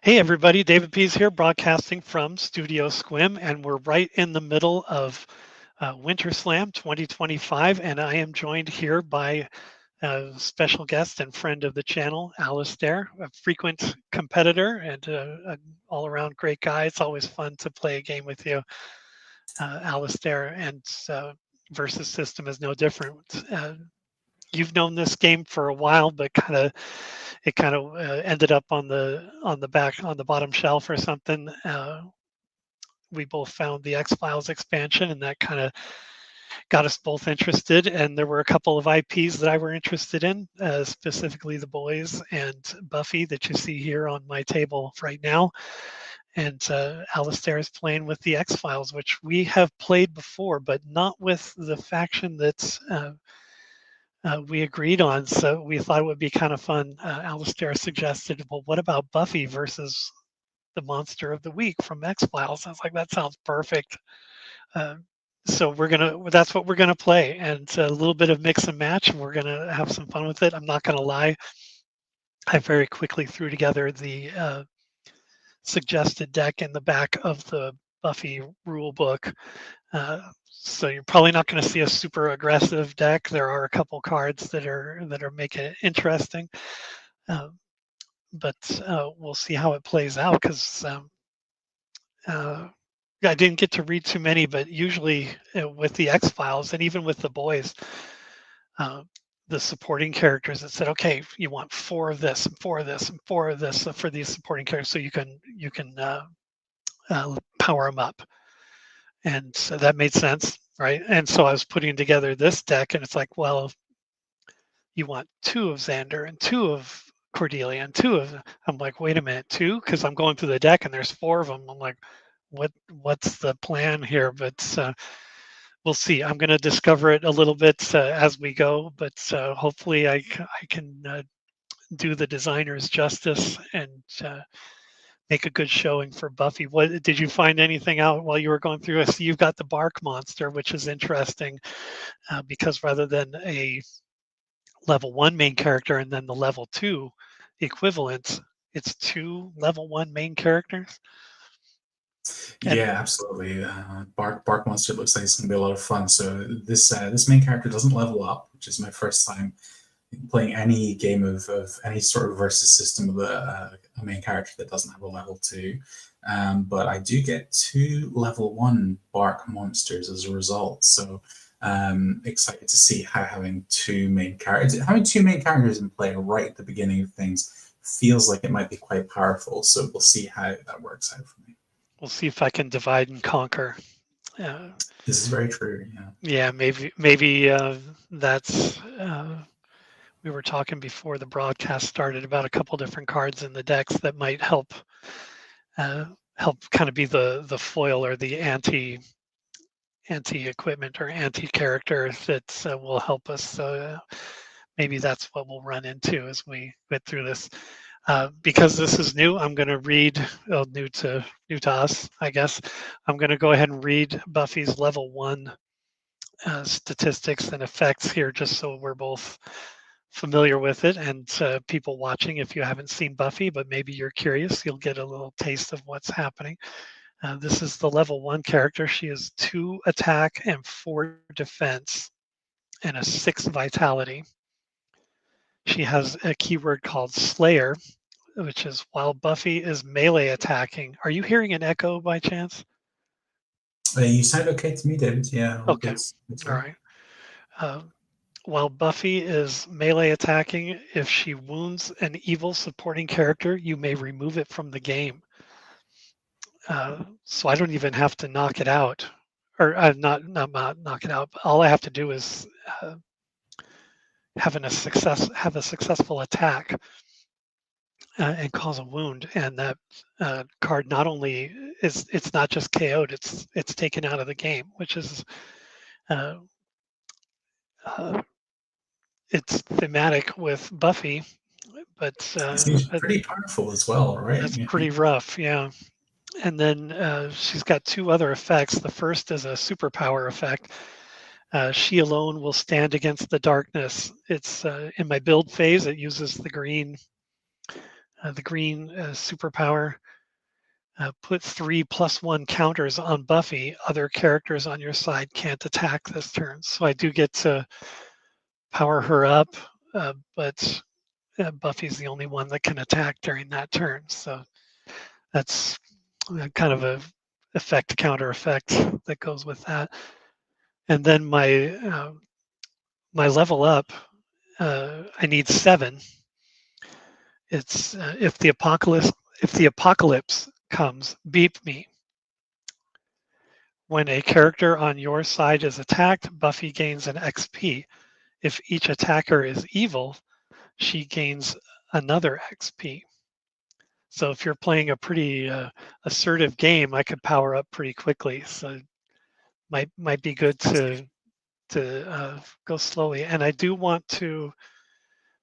Hey everybody, David Pease here, broadcasting from Studio Sequim, and we're right in the middle of WinterSlam 2025, and I am joined here by a special guest and friend of the channel, Alastair, a frequent competitor and an all-around great guy. It's always fun to play a game with you, Alastair, and Versus System is no different. You've known this game for a while, but it kind of ended up on the bottom shelf or something. We both found the X Files expansion, and that kind of got us both interested. And there were a couple of IPs that I were interested in, specifically The Boys and Buffy that you see here on my table right now. And Alistair is playing with the X Files, which we have played before, but not with the faction that's we agreed on. So we thought it would be kind of fun. Alistair suggested, well, what about Buffy versus the monster of the week from X Files? I was like, that sounds perfect. Uh, so that's what we're gonna play, and a little bit of mix and match, and we're gonna have some fun with it. I'm not gonna lie, I very quickly threw together the suggested deck in the back of the Buffy rule book. So you're probably not going to see a super aggressive deck. There are a couple cards that are making it interesting, um, but we'll see how it plays out because uh, I didn't get to read too many. But usually with the X Files and even with the boys, uh, the supporting characters, it said, okay, you want four of this and four of this and four of this for these supporting characters, so you can power them up. And so that made sense, right? And so I was putting together this deck, and it's like, well, you want two of Xander and two of Cordelia and two of. I'm like, wait a minute, two? Because I'm going through the deck and there's four of them. I'm like, what's the plan here? But we'll see. I'm going to discover it a little bit as we go, but hopefully I can do the designers justice and make a good showing for Buffy. What did you find anything out while you were going through? I see you've got the bark monster, which is interesting because rather than a level one main character and then the level two equivalents, it's two level one main characters. And Yeah, absolutely. Bark Monster looks like it's going to be a lot of fun. So this main character doesn't level up, which is my first time playing any game of any sort of versus system with a main character that doesn't have a level two. But I do get two level one Bark Monsters as a result. So excited to see how having two main characters in play right at the beginning of things feels like it might be quite powerful. So we'll see how that works out for me. we'll see if I can divide and conquer. Uh, This is very true. Yeah. yeah, maybe that's. We were talking before the broadcast started about a couple different cards in the decks that might uh, help kind of be the foil or the anti equipment or anti character that will help us. So maybe that's what we'll run into as we get through this. Because this is new, I'm going to read new to us, I guess. I'm going to go ahead and read Buffy's level one statistics and effects here, just so we're both familiar with it. And people watching, if you haven't seen Buffy, but maybe you're curious, you'll get a little taste of what's happening. This is the level one character. She has 2 attack and 4 defense and a 6 vitality. She has a keyword called Slayer, which is while Buffy is melee attacking. Are you hearing an echo by chance? You sound okay to me, David. Yeah, all Okay. good. Good All here. right. Uh, while Buffy is melee attacking, if she wounds an evil supporting character, you may remove it from the game. So I don't even have to knock it out, or not knock it out. But all I have to do is uh, have a successful attack and cause a wound, and that card not only is it's not just KO'd, it's taken out of the game, which is uh, uh, it's thematic with Buffy, but It seems pretty powerful as well, right? that's Yeah. pretty rough, yeah. And then she's got 2 other effects. The first is a superpower effect. She alone will stand against the darkness. It's in my build phase. It uses the green the green superpower. Put 3+1 counters on Buffy. Other characters on your side can't attack this turn. So I do get to power her up, but Buffy's the only one that can attack during that turn. So that's kind of a effect counter effect that goes with that. And then my level up, I need 7. It's if the apocalypse comes, beep me. When a character on your side is attacked, Buffy gains an XP. If each attacker is evil, she gains another XP. So if you're playing a pretty assertive game, I could power up pretty quickly. So might be good to go slowly. And I do want to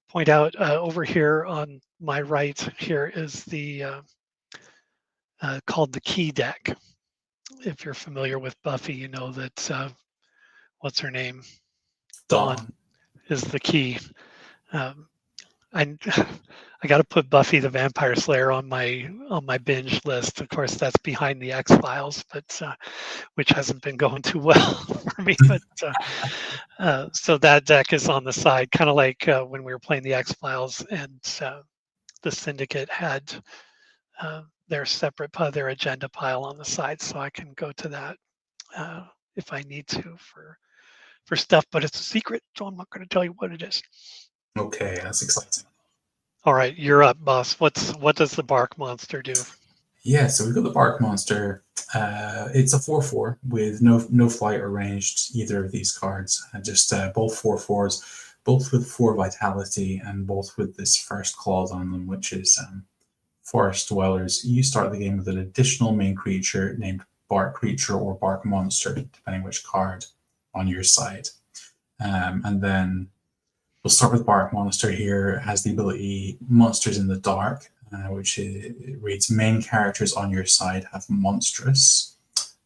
point out over here on my right here is the called the key deck. If you're familiar with Buffy, you know that what's her name? Dawn is the key. Um, I I got to put Buffy the Vampire Slayer on my binge list. Of course, that's behind the X Files, but which hasn't been going too well for me. But so that deck is on the side, kind of like when we were playing the X Files, and the Syndicate had their separate their agenda pile on the side, so I can go to that if I need to for stuff. But it's a secret, so I'm not going to tell you what it is. Okay, that's exciting. All right, you're up, boss. What does the bark monster do? Yeah, so we've got the bark monster. It's a 4/4 with no flight or ranged either of these cards. Just both 4/4s, both with 4 vitality, and both with this first clause on them, which is forest dwellers. You start the game with an additional main creature named bark creature or bark monster, depending which card on your side. And then we'll start with bark monster here. It has the ability monsters in the dark, which reads main characters on your side have monstrous.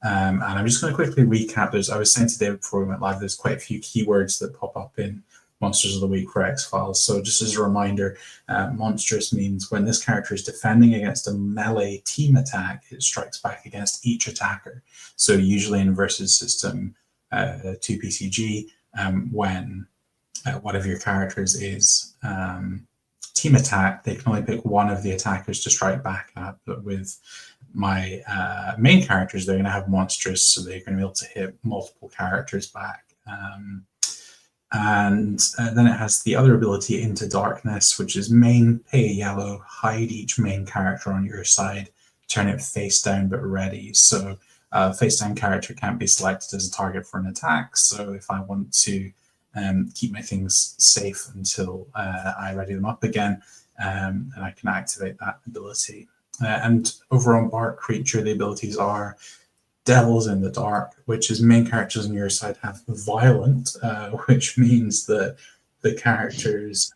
And I'm just going to quickly recap those. I was saying today before we went live, there's quite a few keywords that pop up in Monsters of the Week for X-Files. So just as a reminder, monstrous means when this character is defending against a melee team attack, it strikes back against each attacker. So usually in versus system 2PCG, when one of your characters is team attack, they can only pick one of the attackers to strike back at. But with my main characters, they're going to have monstrous, so they're going to be able to hit multiple characters back. And then it has the other ability, Into Darkness, which is main, pay a yellow, hide each main character on your side, turn it face down but ready. So face down character can't be selected as a target for an attack. So if I want to keep my things safe until I ready them up again, and I can activate that ability. And over on Bark Creature, the abilities are Devils in the Dark, which is main characters on your side have Violent, which means that the characters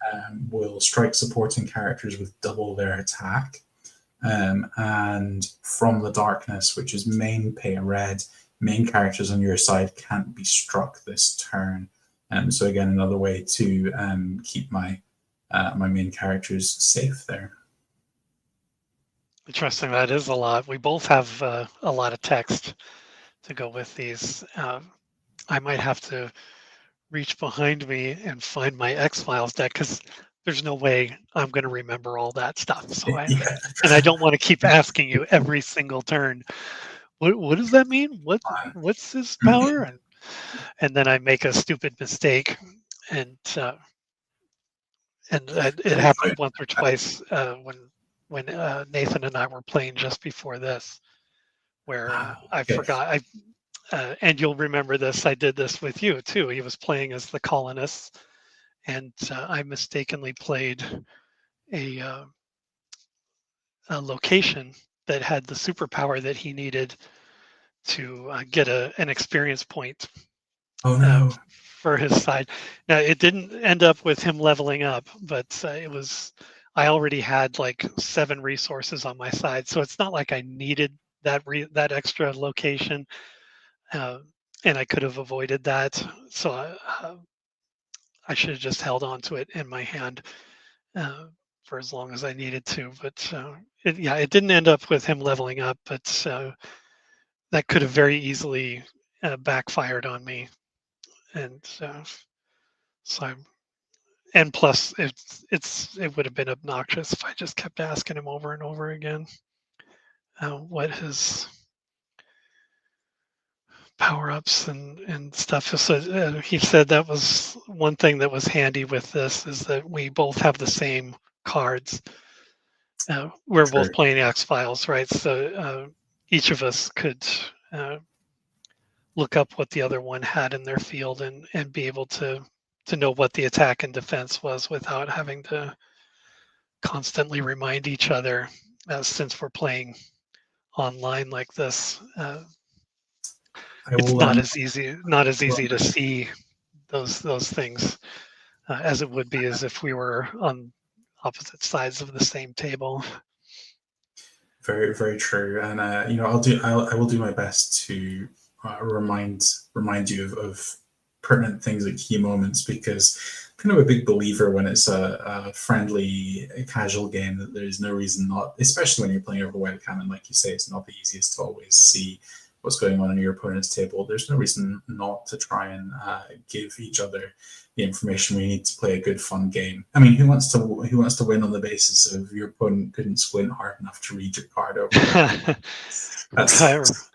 will strike supporting characters with double their attack. And From the Darkness, which is main, pay a red, main characters on your side can't be struck this turn. So again, another way to keep my my main characters safe there. Interesting. That is a lot. We both have a lot of text to go with these. I might have to reach behind me and find my X-Files deck because there's no way I'm going to remember all that stuff. So Yeah. And I don't want to keep asking you every single turn. What does that mean? What's this power? And then I make a stupid mistake, and it happened once or twice when Nathan and I were playing just before this, where I forgot. And you'll remember this. I did this with you too. He was playing as the colonists, and I mistakenly played a location that had the superpower that he needed to get an experience point. Oh no. For his side. Now it didn't end up with him leveling up, but it was. I already had like 7 resources on my side, so it's not like I needed that extra location, and I could have avoided that. So I should have just held on to it in my hand. for as long as I needed to. But it didn't end up with him leveling up, but that could have very easily backfired on me. And so I'm, and plus it would have been obnoxious if I just kept asking him over and over again what his power-ups and stuff. So he said that was one thing that was handy with this, is that we both have the same cards. We're both True. playing X-Files, right? So each of us could look up what the other one had in their field and be able to know what the attack and defense was without having to constantly remind each other, since we're playing online like this. I It's will. not as easy to Well, see those things as it would be as if we were on opposite sides of the same table. very, very true. And I will do my best to remind you of pertinent things at key moments, because I'm kind of a big believer when it's a friendly, casual game, that there's no reason not, especially when you're playing over webcam, and like you say, it's not the easiest to always see what's going on your opponent's table. There's no reason not to try and give each other the information we need to play a good, fun game. I mean, who wants to win on the basis of your opponent couldn't squint hard enough to read your card over there? That's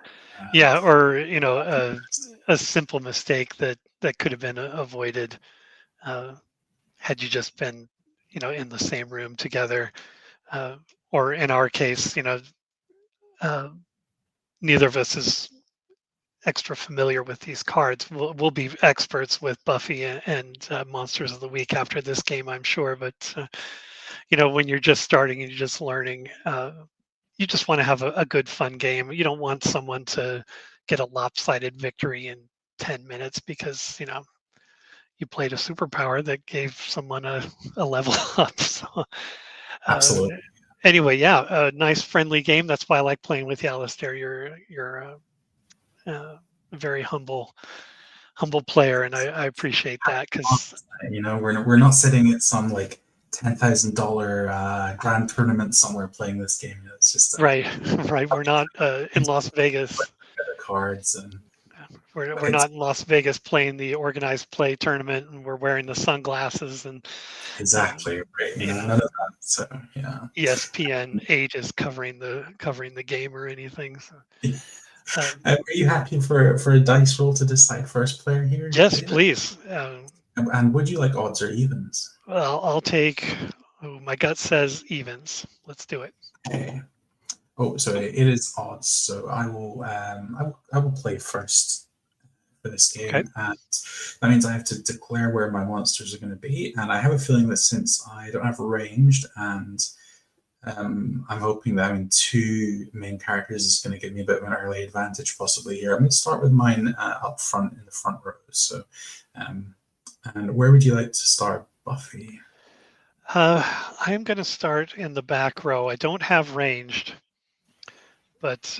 Yeah, or a simple mistake that could have been avoided had you just been in the same room together, or in our case, uh, neither of us is extra familiar with these cards. We'll be experts with Buffy and Monsters of the Week after this game, I'm sure. But when you're just starting and you're just learning, you just want to have a good, fun game. You don't want someone to get a lopsided victory in 10 minutes because you played a superpower that gave someone a level up. So, absolutely. anyway, yeah, a nice, friendly game. That's why I like playing with you, Alastair. You're a very humble player, and I appreciate that because We're not sitting at some like $10,000 grand tournament somewhere playing this game. It's just right. We're not in Las Vegas. Cards and We're not in Las Vegas playing the organized play tournament, and we're wearing the sunglasses and exactly right. None of that. So yeah. ESPN 8 is covering the game or anything. So, are you happy for a dice roll to decide first player here? yes, David? please. And would you like odds or evens? Well, I'll take. Oh, my gut says evens. Let's do it. Okay. Oh, so it is odds. So I will play first for this game, Okay. and that means I have to declare where my monsters are going to be. And I have a feeling that since I don't have ranged, and I'm hoping that having two main characters is going to give me a bit of an early advantage possibly here. I'm going to start with mine up front in the front row. So, and where would you like to start, Buffy? I'm going to start in the back row. I don't have ranged, but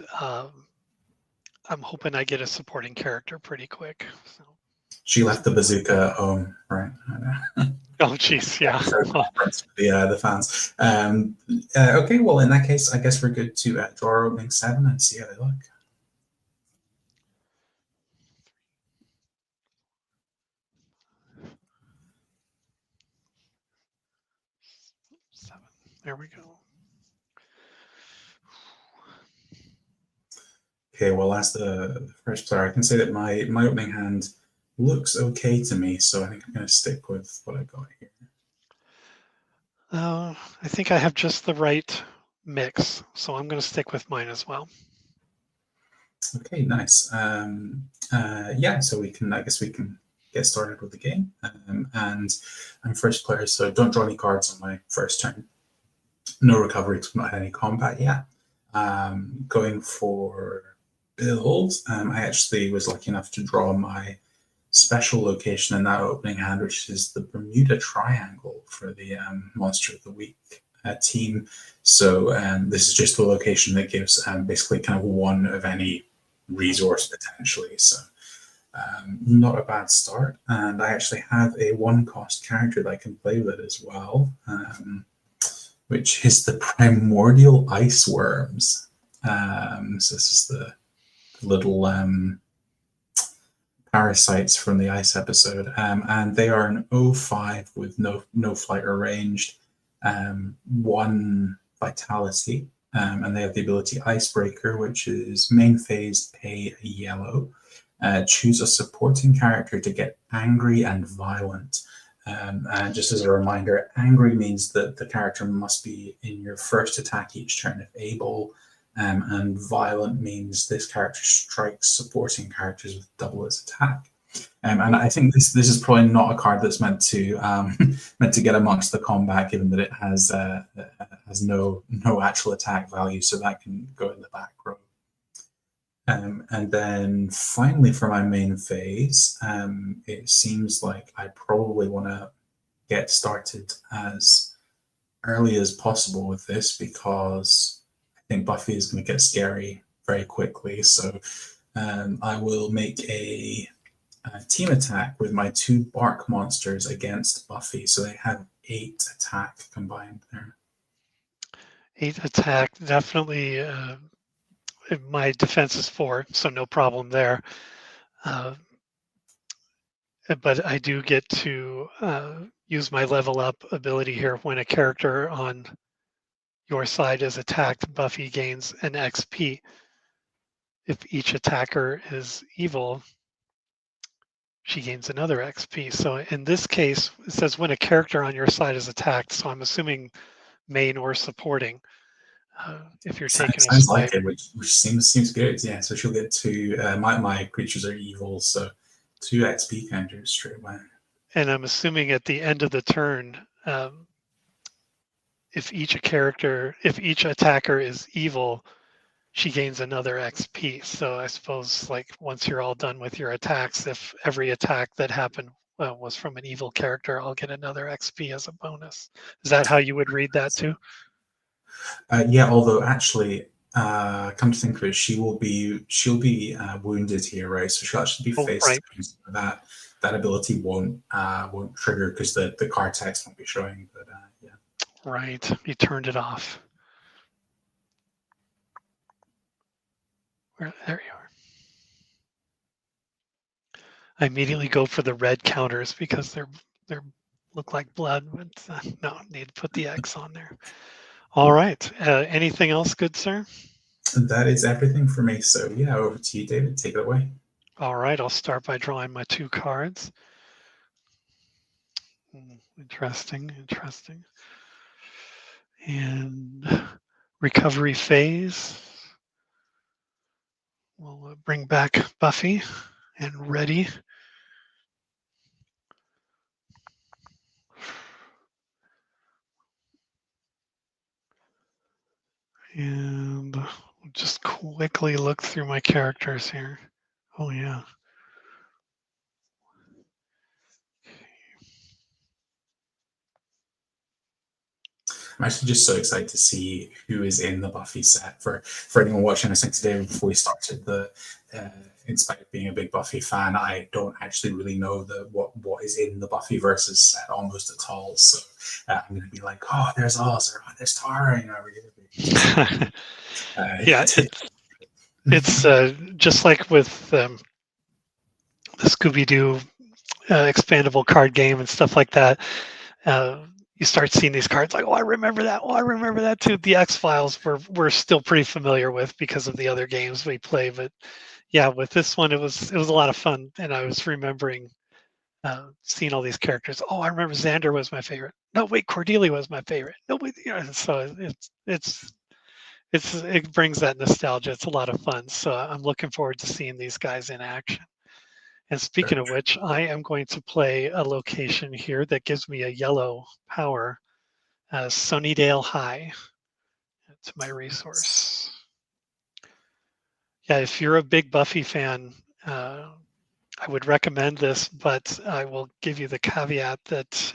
I'm hoping I get a supporting character pretty quick. So. She left the bazooka at home, right? Oh, jeez, yeah. The fans. Okay, well, in that case, I guess we're good to draw our opening 7 and see how they look. There we go. Okay, well, as the first player, I can say that my opening hand looks okay to me, so I think I'm going to stick with what I got here. I think I have just the right mix, so I'm going to stick with mine as well. Okay, nice. Yeah, so I guess we can get started with the game. And I'm first player, so don't draw any cards on my first turn. No recovery, because I'm not had any combat yet. Going for build, I actually was lucky enough to draw my special location in that opening hand, which is the Bermuda Triangle for the Monster of the Week team. So this is just the location that gives basically kind of one of any resource potentially. So not a bad start. And I actually have a 1-cost character that I can play with it as well. which is the primordial ice worms. So this is the little parasites from the ice episode, and they are an 05 with no flight or ranged, 1 vitality, and they have the ability Icebreaker, which is main phase, pay a yellow. Choose a supporting character to get angry and violent. And just as a reminder, angry means that the character must be in your first attack each turn if able, and violent means this character strikes supporting characters with double its attack. And I think this is probably not a card that's meant to meant to get amongst the combat, given that it has no actual attack value, so that can go in the back row. And then finally, for my main phase, it seems like I probably want to get started as early as possible with this, because I think Buffy is going to get scary very quickly. So I will make a team attack with my 2 bark monsters against Buffy. So they have 8 attack combined there. 8 attack, definitely. My defense is 4, so no problem there. But I do get to use my level up ability here. When a character on your side is attacked, Buffy gains an XP. If each attacker is evil, she gains another XP. So in this case, it says when a character on your side is attacked, so I'm assuming main or supporting. If you're taking a Sounds swipe. like it, which seems good. Yeah, so she'll get 2. My creatures are evil, so 2 XP counters straight away. And I'm assuming at the end of the turn, if each attacker is evil, she gains another XP. So I suppose, like, once you're all done with your attacks, if every attack that happened was from an evil character, I'll get another XP as a bonus. Is that how you would read that too? Yeah, although actually, come to think of it, she'll be wounded here, right? So she'll actually be faced. Right. That ability won't trigger because the card text won't be showing. But yeah. Right, you turned it off. There you are. I immediately go for the red counters because they're look like blood, but no, need to put the X on there. All right. Anything else, good sir? That is everything for me. So yeah, over to you, David. Take it away. All right. I'll start by drawing my 2 cards. Interesting. And recovery phase. We'll bring back Buffy and Ready. And just quickly look through my characters here. Oh, yeah. I'm actually just so excited to see who is in the Buffy set. For anyone watching, I think today before we started, in spite of being a big Buffy fan, I don't actually really know what is in the Buffy versus set almost at all. So I'm going to be like, oh, there's Oz, or oh, there's Tara, Yeah, it's just like with the Scooby-Doo expandable card game and stuff like that. You start seeing these cards like, oh, I remember that. Oh, I remember that too. The X-Files we're still pretty familiar with because of the other games we play. But yeah, with this one, it was a lot of fun, and I was remembering seeing all these characters. Oh, I remember Xander was my favorite. No, wait, Cordelia was my favorite. No, wait, so it brings that nostalgia. It's a lot of fun. So I'm looking forward to seeing these guys in action. And speaking of which, I am going to play a location here that gives me a yellow power, Sunnydale High. That's my resource. Yeah, if you're a big Buffy fan, I would recommend this, but I will give you the caveat that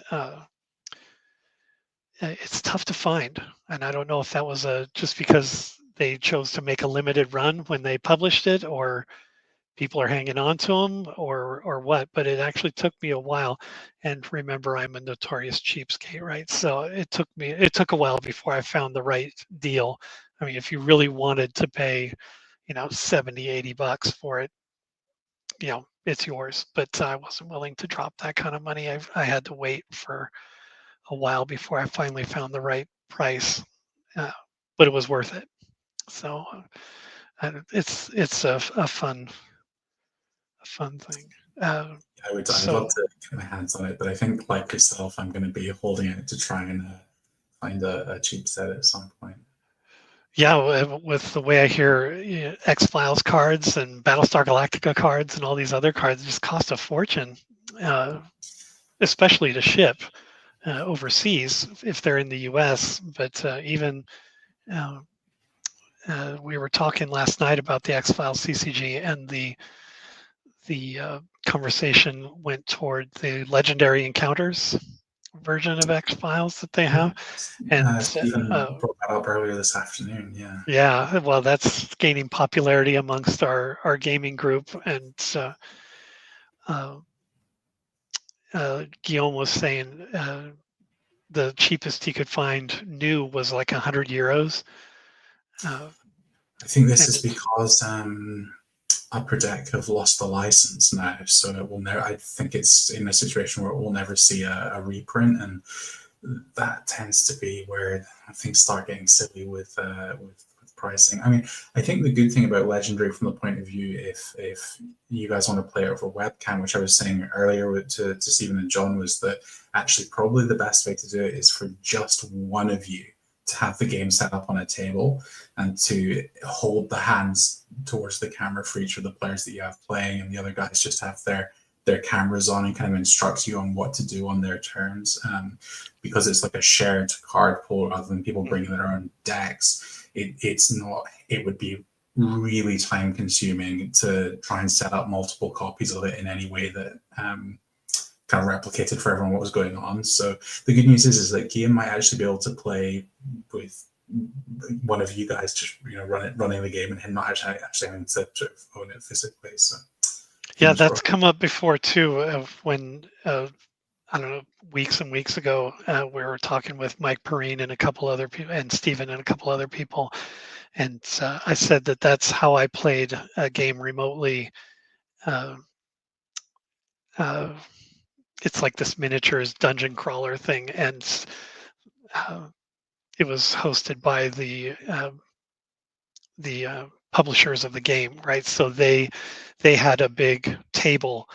it's tough to find. And I don't know if that was just because they chose to make a limited run when they published it, or people are hanging on to them or what, but it actually took me a while. And remember, I'm a notorious cheapskate, right? So it took a while before I found the right deal. I mean, if you really wanted to pay, 70, $80 for it, it's yours. But I wasn't willing to drop that kind of money. I had to wait for a while before I finally found the right price, uh, but it was worth it. So it's a fun thing. Uh, I'd love so to get my hands on it, but I think, like yourself, I'm going to be holding it to try and find a cheap set at some point. yeah, with the way I hear X Files cards and Battlestar Galactica cards and all these other cards just cost a fortune, uh, especially to ship overseas if they're in the U.S. But even uh, we were talking last night about the X Files CCG, and the conversation went toward the Legendary Encounters version of X Files that they have, and Stephen brought that up earlier this afternoon. Yeah. yeah, well, that's gaining popularity amongst our gaming group, and uh, Guillaume was saying the cheapest he could find new was like 100 euros. I think this is And because Upper Deck have lost the license now, so it will never. I think it's in a situation where it will never see a reprint, and that tends to be where things start getting silly with pricing. I mean, I think the good thing about Legendary from the point of view, if you guys want to play it over webcam, which I was saying earlier to Stephen and John, was that actually probably the best way to do it is for just one of you to have the game set up on a table and to hold the hands towards the camera for each of the players that you have playing, and the other guys just have their cameras on and kind of instruct you on what to do on their turns. Because it's like a shared card pool rather than people bringing their own decks, it would be really time consuming to try and set up multiple copies of it in any way that kind of replicated for everyone what was going on. So the good news is that Guillaume might actually be able to play with one of you guys just running the game, and him not actually having to sort of own it physically. So yeah, that's come up before too. When I don't know, weeks and weeks ago, we were talking with Mike Perrine and a couple other people, and Stephen and a couple other people, and I said that that's how I played a game remotely. Uh, uh, it's like this miniatures dungeon crawler thing, and it was hosted by the publishers of the game, right? So they had a big table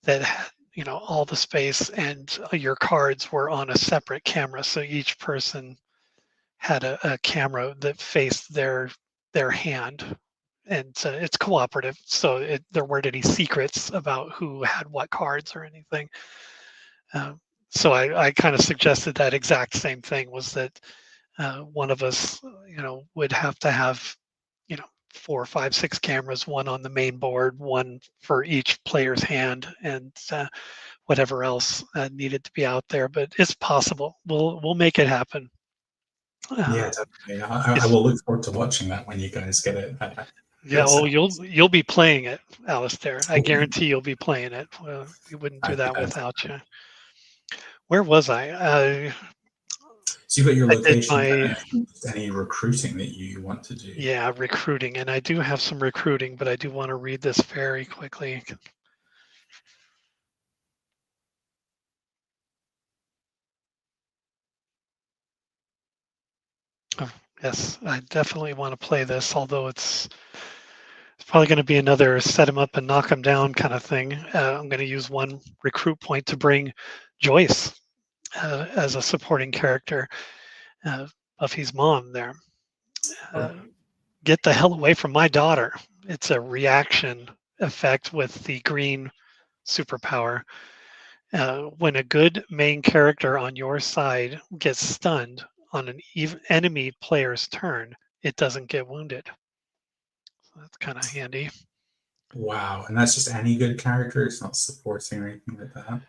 that had all the space, and your cards were on a separate camera, so each person had a camera that faced their hand, and it's cooperative, so there weren't any secrets about who had what cards or anything. So I kind of suggested that exact same thing, was that one of us would have to have you know 4, 5, 6 cameras, one on the main board, one for each player's hand, and whatever else needed to be out there. But it's possible. We'll make it happen. Yeah, definitely. I will look forward to watching that when you guys get it. Yeah, oh, you'll be playing it, Alastair. I guarantee you'll be playing it. Well, we wouldn't do that without you. Where was I? So you've got your I did location. Any recruiting that you want to do? Yeah, recruiting, and I do have some recruiting, but I do want to read this very quickly. Oh, yes, I definitely want to play this, although it's probably going to be another set him up and knock him down kind of thing. I'm going to use one recruit point to bring Joyce as a supporting character, Buffy's mom there. Get the hell away from my daughter. It's a reaction effect with the green superpower. When a good main character on your side gets stunned on an enemy player's turn, it doesn't get wounded. So that's kind of handy. Wow, and that's just any good character? It's not supporting or anything like that?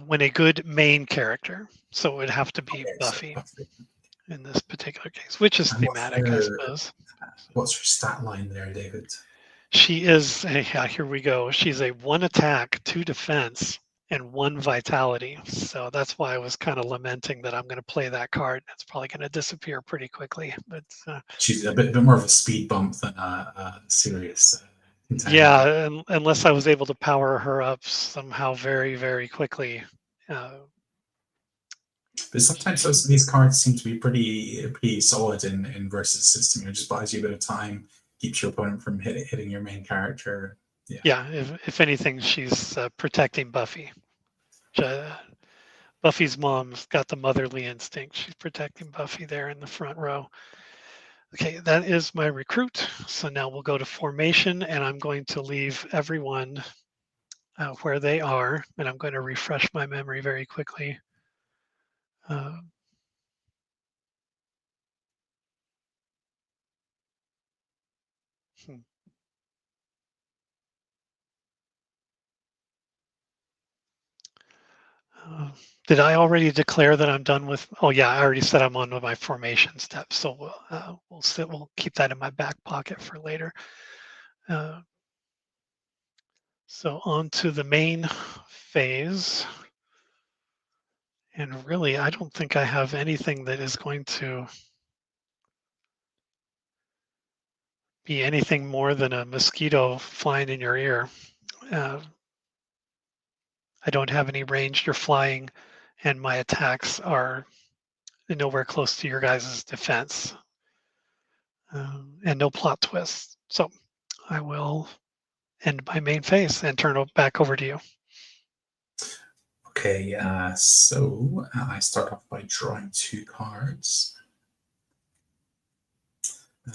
When a good main character, so it would have to be Okay, Buffy so Buffy. in this particular case, which is thematic, I suppose. What's her stat line there, David? She is, yeah, here we go. She's a 1 attack, 2 defense, and 1 vitality. So that's why I was kind of lamenting that I'm going to play that card. It's probably going to disappear pretty quickly. But She's a bit more of a speed bump than a serious contender. yeah, unless I was able to power her up somehow very, very quickly. But sometimes these cards seem to be pretty solid in versus system. It just buys you a bit of time, keeps your opponent from hitting your main character. Yeah, if anything, she's protecting Buffy. Buffy's mom's got the motherly instinct. She's protecting Buffy there in the front row. Okay, that is my recruit. So now we'll go to formation, and I'm going to leave everyone where they are, and I'm going to refresh my memory very quickly. Uh, did I already declare that I'm done with? Oh yeah, I already said I'm on with my formation steps. So we'll keep that in my back pocket for later. So on to the main phase. And really, I don't think I have anything that is going to be anything more than a mosquito flying in your ear. I don't have any ranged or flying, and my attacks are nowhere close to your guys' defense, and no plot twists. So I will end my main phase and turn it back over to you. Okay, so I start off by drawing 2 cards.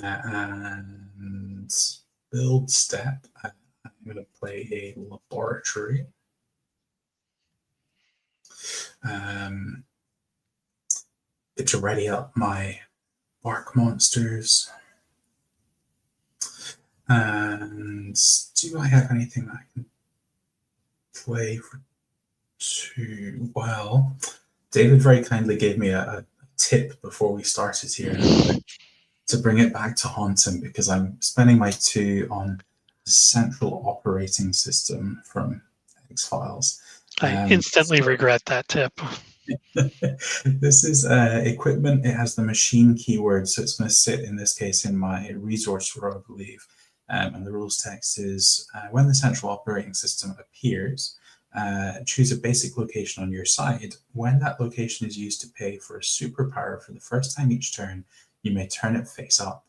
And build step, I'm going to play a laboratory. To ready up my bark monsters. And do I have anything that I can play for 2? Well, David very kindly gave me a tip before we started here to bring it back to haunt him, because I'm spending my 2 on the central operating system from X-Files. I instantly regret that tip. This is equipment. It has the machine keyword, so it's going to sit in this case in my resource row, I believe. And the rules text is when the central operating system appears, choose a basic location on your side. When that location is used to pay for a superpower for the first time each turn, you may turn it face up.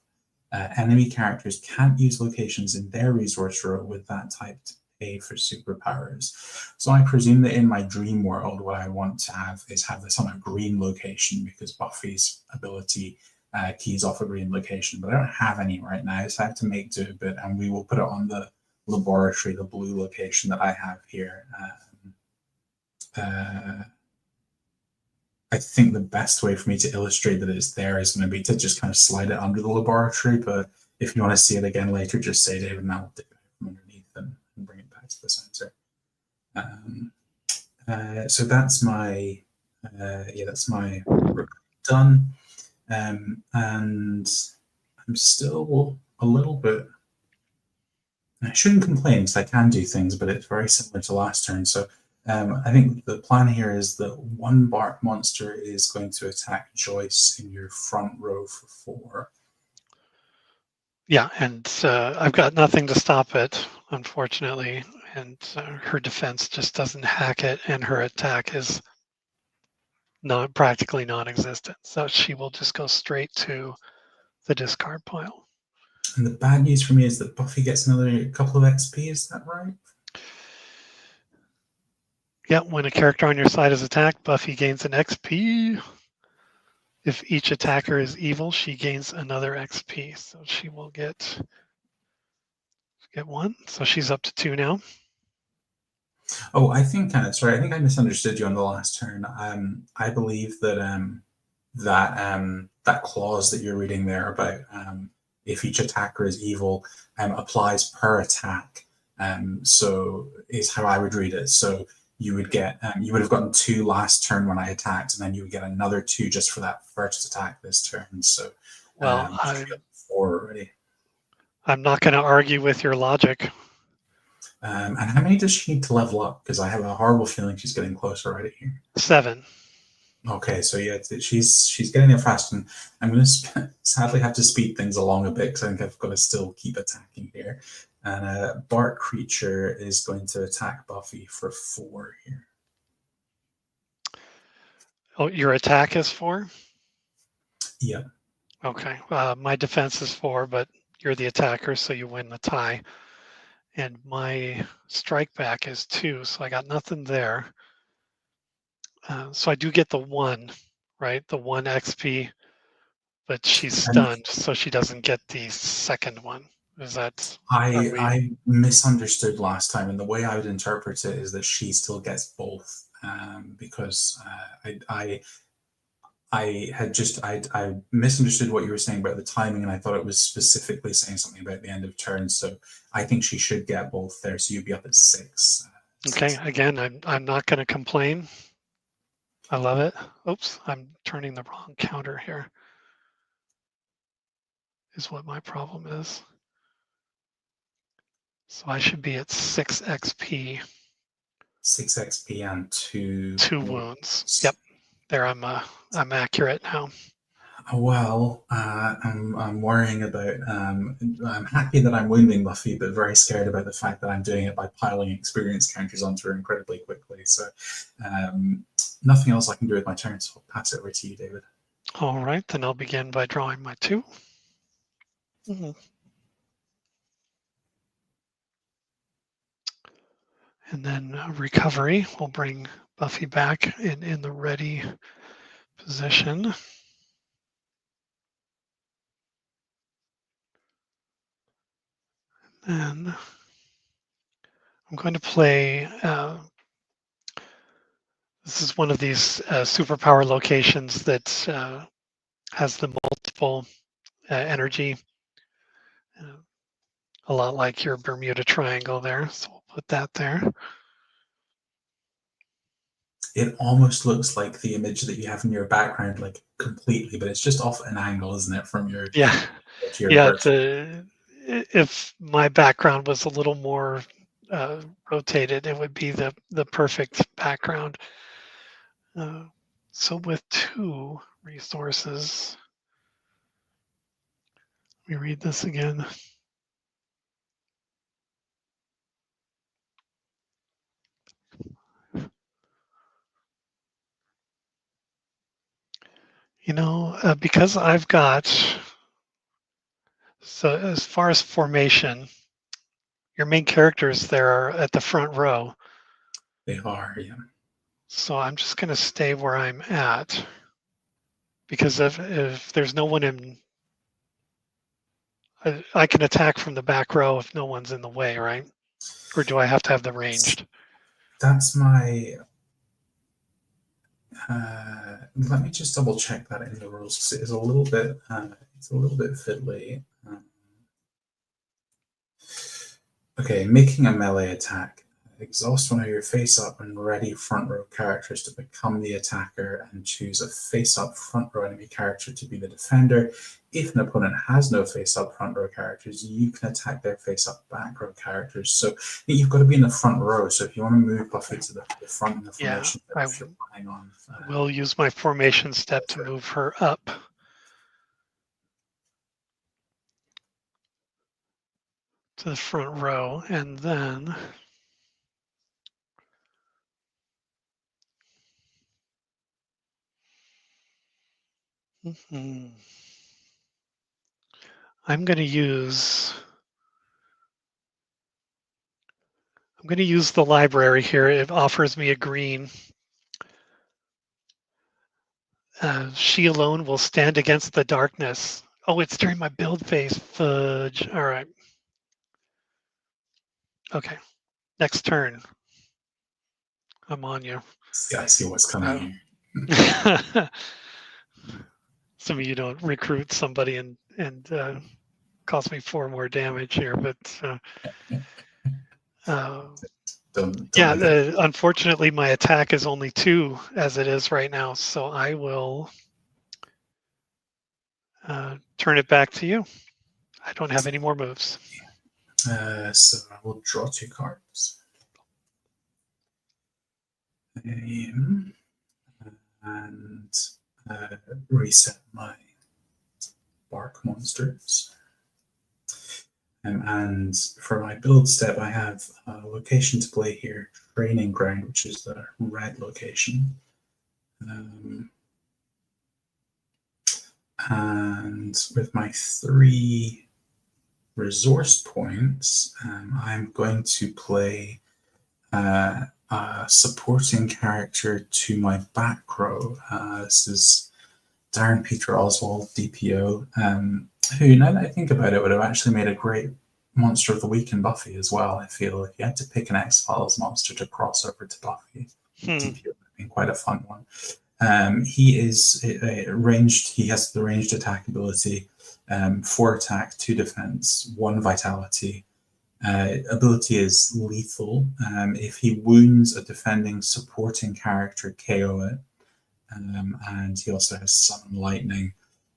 Enemy characters can't use locations in their resource row with that type to pay for superpowers. So I presume that in my dream world, what I want to have is have this on a green location, because Buffy's ability keys off a green location, but I don't have any right now, so I have to make do a bit, and we will put it on the laboratory, the blue location that I have here. I think the best way for me to illustrate that it's there is going to be to just kind of slide it under the laboratory, but if you want to see it again later, just say David and I'll take it from underneath and bring it back to the center. So that's my done. And I'm still a little bit, I shouldn't complain because I can do things, but it's very similar to last turn. So I think the plan here is that 1 bark monster is going to attack Joyce in your front row for 4. Yeah, and I've got nothing to stop it, unfortunately, and her defense just doesn't hack it, and her attack is practically non-existent. So she will just go straight to the discard pile. And the bad news for me is that Buffy gets another couple of XP, is that right? Yeah, when a character on your side is attacked, Buffy gains an XP. If each attacker is evil, she gains another XP. So she will get 1. So she's up to 2 now. Oh, I think sorry, I think I misunderstood you on the last turn. I believe that that clause that you're reading there about if each attacker is evil applies per attack. So is how I would read it. So you would get you would have gotten 2 last turn when I attacked, and then you would get another 2 just for that first attack this turn. So well, 4 already. I'm not going to argue with your logic. And how many does she need to level up? Because I have a horrible feeling she's getting closer right here. 7. Okay, so yeah, she's getting there fast, and I'm going to sadly have to speed things along a bit because I think I've got to still keep attacking here. And Bart Creature is going to attack Buffy for 4 here. Oh, your attack is 4? Yeah. Okay. My defense is 4, but you're the attacker, so you win the tie. And my strike back is 2, so I got nothing there. So I do get the 1, right? The 1 XP, but she's stunned, so she doesn't get the second one. Is that? I misunderstood last time, and the way I would interpret it is that she still gets both, because I misunderstood what you were saying about the timing, and I thought it was specifically saying something about the end of turn. So I think she should get both there. So you'd be up at 6. Okay. Again, I'm not going to complain. I love it. Oops, I'm turning the wrong counter here. Is what my problem is. So I should be at 6 XP. 6 XP and 2 wounds. Yep. There, I'm accurate now. Well, I'm worrying about. I'm happy that I'm wounding Buffy, but very scared about the fact that I'm doing it by piling experience counters onto her incredibly quickly. So, nothing else I can do with my turn. So I'll pass it over to you, David. All right, then I'll begin by drawing my 2. Mm-hmm. And then recovery will bring Buffy back in the ready position. And I'm going to play, this is one of these superpower locations that has the multiple energy, a lot like your Bermuda Triangle there. So we'll put that there. It almost looks like the image that you have in your background, like completely, but it's just off an angle, isn't it, from your if my background was a little more rotated, it would be the perfect background. So with 2 resources, let me read this again. You know, because I've got, so as far as formation, your main characters there are at the front row. They are, yeah. So I'm just going to stay where I'm at, because if there's no one in, I can attack from the back row if no one's in the way, right? Or do I have to have the ranged? That's my. Let me just double check that in the rules because it is a little bit. It's a little bit fiddly. Okay, making a melee attack. Exhaust one of your face-up and ready front row characters to become the attacker and choose a face-up front row enemy character to be the defender. If an opponent has no face-up front row characters, you can attack their face-up back row characters. So you've got to be in the front row. So if you want to move Buffy to the front in the formation, if you're planning on, will use my formation step to move her up. To the front row, and then I'm going to use the library here. It offers me a green. She alone will stand against the darkness. Oh, it's during my build phase. Fudge. All right. Okay. Next turn. I'm on you. Yeah, I see what's coming here. Some of you don't recruit somebody and cost me 4 more damage here, but unfortunately my attack is only 2 as it is right now, so I will turn it back to you. I don't have any more moves. So I will draw 2 cards. And reset my bark monsters. And for my build step, I have a location to play here, Training Ground, which is the red location. And with my 3 resource points, I'm going to play a supporting character to my back row. This is Darren Peter Oswald, DPO, who, now that I think about it, would have actually made a great Monster of the Week in Buffy as well. I feel if you had to pick an X-Files monster to cross over to Buffy, DPO would have been quite a fun one. He is ranged. He has the ranged attack ability, 4 attack, 2 defense, 1 vitality. Ability is lethal. If he wounds a defending supporting character, KO it. And he also has Summon Lightning,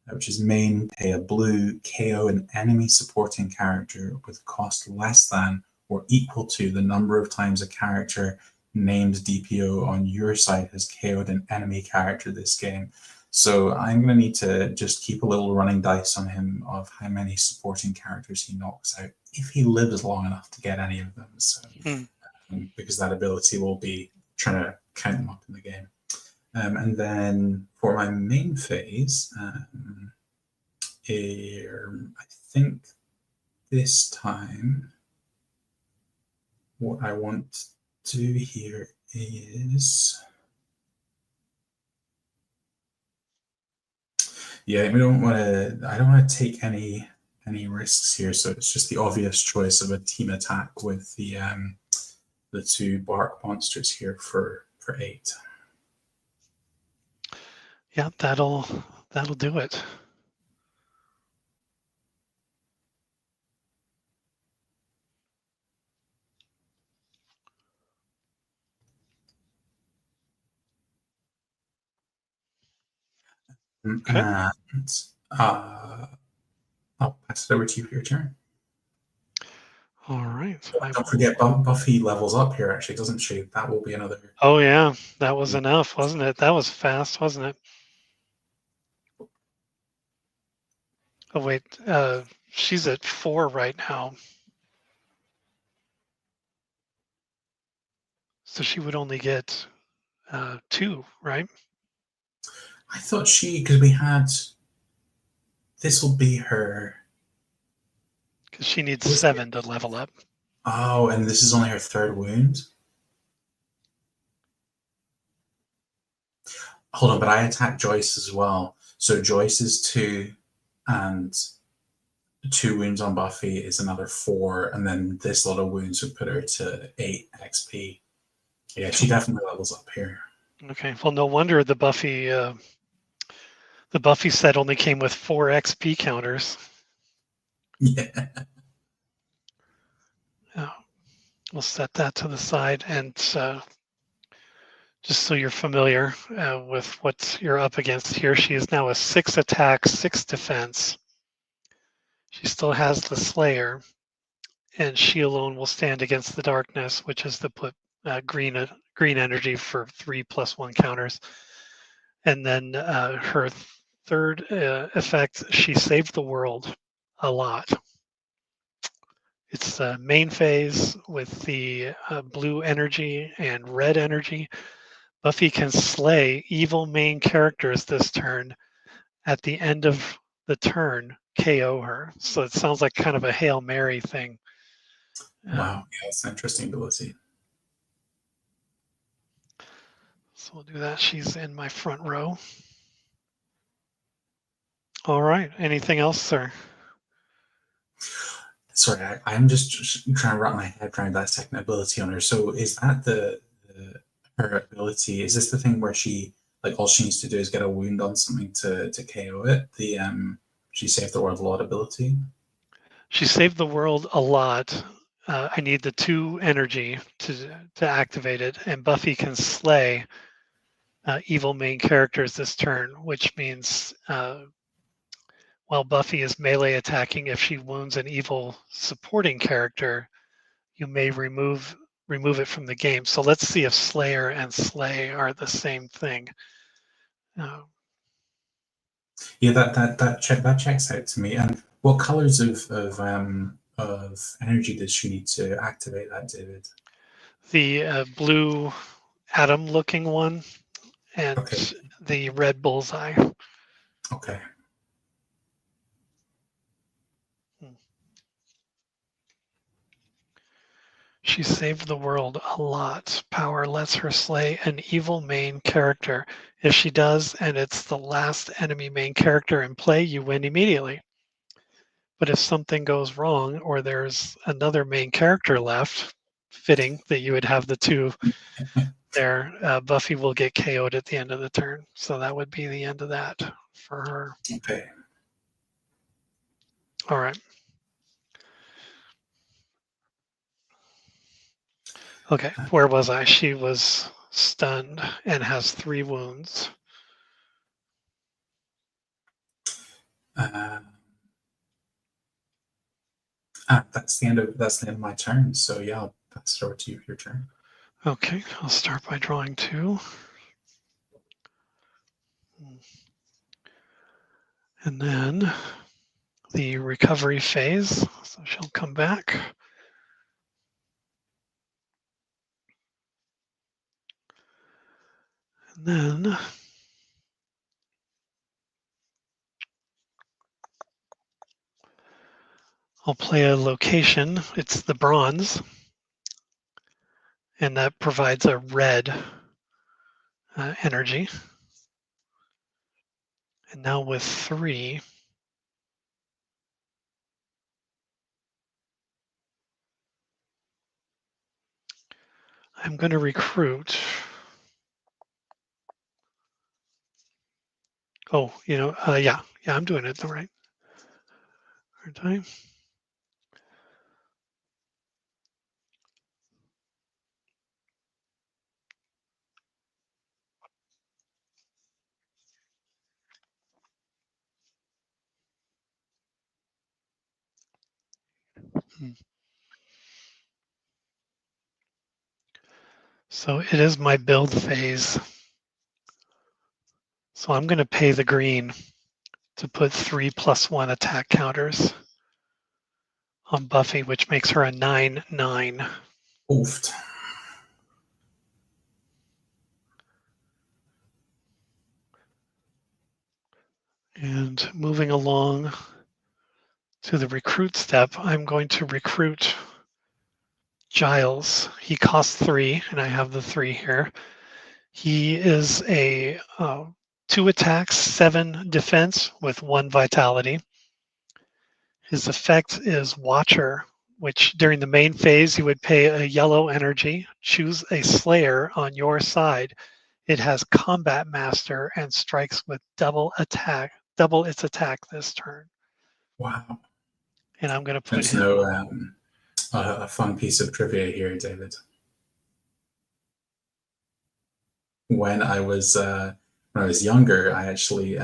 which is main, pay a blue, KO an enemy supporting character with cost less than or equal to the number of times a character named DPO on your side has KO'd an enemy character this game. So I'm going to need to just keep a little running dice on him of how many supporting characters he knocks out, if he lives long enough to get any of them. So, because that ability will be trying to count them up in the game. And then for my main phase, I think this time what I want to do here is, I don't want to take any risks here, so it's just the obvious choice of a team attack with the 2 bark monsters here for 8. Yeah, that'll do it. Okay. And I'll pass it over to you for your turn. All right. Don't forget, Buffy levels up here, actually, doesn't she? That will be another. Oh, yeah. That was enough, wasn't it? That was fast, wasn't it? Oh, wait. She's at 4 right now. So she would only get 2, right? I thought because we had, this will be her. Because she needs 7 to level up. Oh, and this is only her 3rd wound? Hold on, but I attack Joyce as well. So Joyce is 2, and 2 wounds on Buffy is another 4, and then this lot of wounds would put her to 8 XP. Yeah, she definitely levels up here. Okay, well, no wonder the Buffy set only came with 4 XP counters. Yeah. We'll set that to the side, and just so you're familiar with what you're up against here, she is now a 6 attack, 6 defense. She still has the Slayer, and she alone will stand against the darkness, which is the put green energy for 3+1 counters. And then her 3rd effect, she saved the world a lot. It's the main phase with the blue energy and red energy. Buffy can slay evil main characters this turn. At the end of the turn, KO her. So it sounds like kind of a Hail Mary thing. Wow, yeah, that's an interesting ability. So we'll do that. She's in my front row. All right. Anything else, sir? Sorry, I'm just trying to wrap my head around that second ability on her. So is that her ability? Is this the thing where she, like, all she needs to do is get a wound on something to KO it? The she saved the world a lot ability. She saved the world a lot. I need the 2 energy to activate it, and Buffy can slay evil main characters this turn, which means while Buffy is melee attacking, if she wounds an evil supporting character, you may remove it from the game. So let's see if Slayer and Slay are the same thing. Yeah, that checks out to me. And what colors of energy does she need to activate that, David? The blue atom-looking one and Okay, the red bullseye. okay. She saved the world a lot. Power lets her slay an evil main character. If she does, and it's the last enemy main character in play, you win immediately. But if something goes wrong or there's another main character left, fitting that you would have the two there, Buffy will get KO'd at the end of the turn. So that would be the end of that for her. Okay. All right. Okay, where was I? She was stunned and has 3 wounds. That's the end of my turn. So yeah, I'll pass it over to you for your turn. Okay, I'll start by drawing 2. And then the recovery phase. So she'll come back. And then I'll play a location. It's the bronze. And that provides a red energy. And now with 3, I'm going to recruit. Oh, yeah, I'm doing it the right time. So it is my build phase. So I'm going to pay the green to put 3+1 attack counters on Buffy, which makes her a 9/9. Oofed. And moving along to the recruit step, I'm going to recruit Giles. He costs 3, and I have the 3 here. He is a 2 attacks, 7 defense with 1 vitality. His effect is Watcher, which during the main phase you would pay a yellow energy, choose a Slayer on your side. It has Combat Master and strikes with double its attack this turn. Wow. And I'm going to put There's him. no a fun piece of trivia here, David. When I was younger, I actually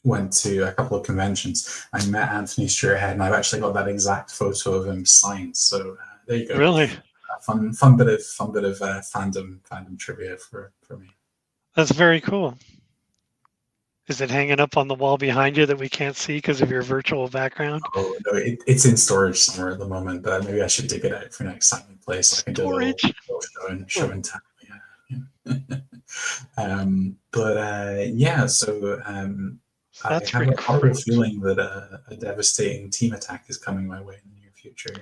went to a couple of conventions. I met Anthony Stewart, and I've actually got that exact photo of him signed. So there you go. Really? Fun bit of fandom trivia for me. That's very cool. Is it hanging up on the wall behind you that we can't see because of your virtual background? Oh no, it's in storage somewhere at the moment, but maybe I should dig it out for next time we play so I can do a little show and tell. Yeah. So I That's have a horrible recruit. feeling that a devastating team attack is coming my way in the near future.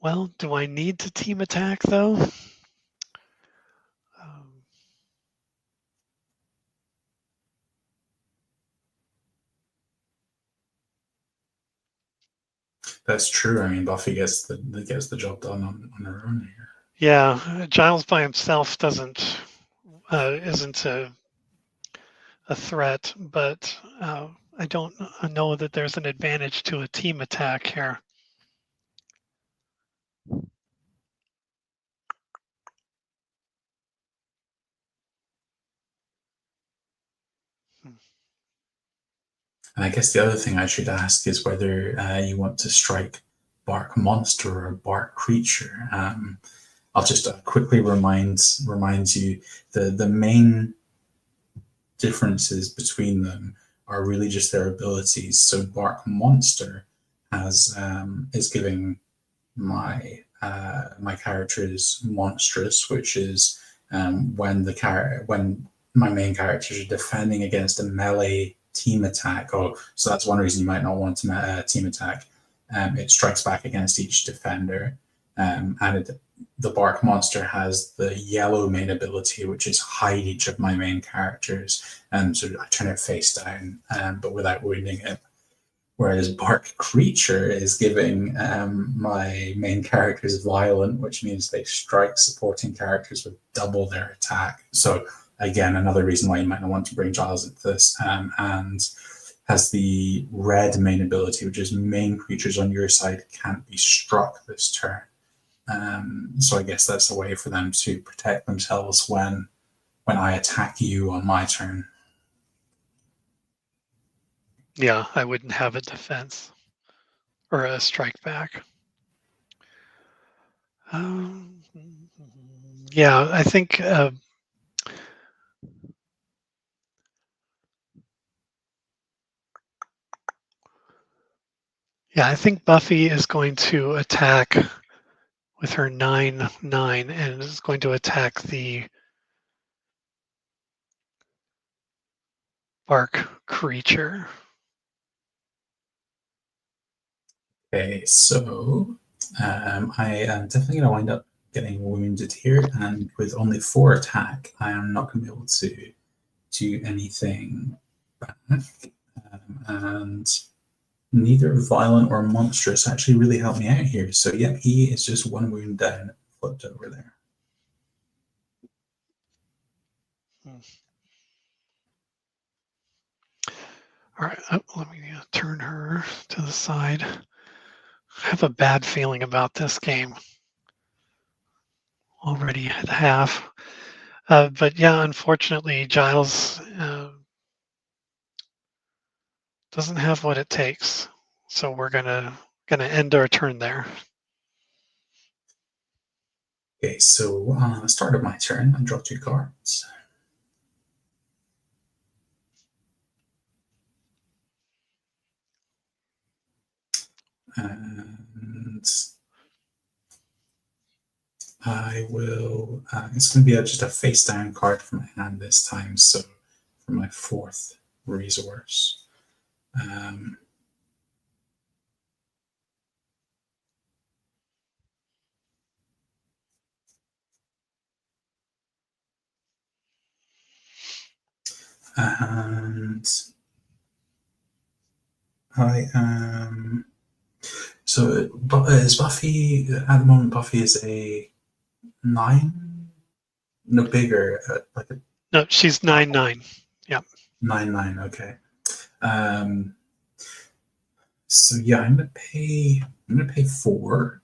Well, do I need to team attack though? That's true. I mean, Buffy gets the job done on her own here. Yeah, Giles by himself isn't a threat, but I don't know that there's an advantage to a team attack here. And I guess the other thing I should ask is whether you want to strike Bark Monster or Bark Creature. I'll just quickly remind you the main differences between them are really just their abilities. So Bark Monster has is giving my character is monstrous, which is when my main characters are defending against a melee team attack. Oh, so that's one reason you might not want to team attack. It strikes back against each defender, the Bark Monster has the yellow main ability, which is hide each of my main characters, and so I turn it face down, but without wounding it. Whereas Bark Creature is giving my main characters violent, which means they strike supporting characters with double their attack. So again, another reason why you might not want to bring Giles into this, and has the red main ability, which is main creatures on your side can't be struck this turn. So I guess that's a way for them to protect themselves when I attack you on my turn. Yeah, I wouldn't have a defense or a strike back. Yeah, I think I think Buffy is going to attack with her 9/9 and is going to attack the Bark Creature. Okay, so I am definitely going to wind up getting wounded here, and with only 4 attack, I am not going to be able to do anything back. And neither violent or monstrous actually really helped me out here. So yeah, he is just 1 wound down, flipped over there. All right, let me turn her to the side. I have a bad feeling about this game. Already at half. But yeah, unfortunately, Giles doesn't have what it takes. So we're gonna end our turn there. Okay, so start of my turn, I draw 2 cards. And I will, it's going to be just a face down card from my hand this time. So for my 4th resource. And I am. So is Buffy at the moment? Buffy is a 9, no bigger, like a No, she's 9/9. Yeah. 9/9. Okay. So yeah, I'm gonna pay. I'm gonna pay 4.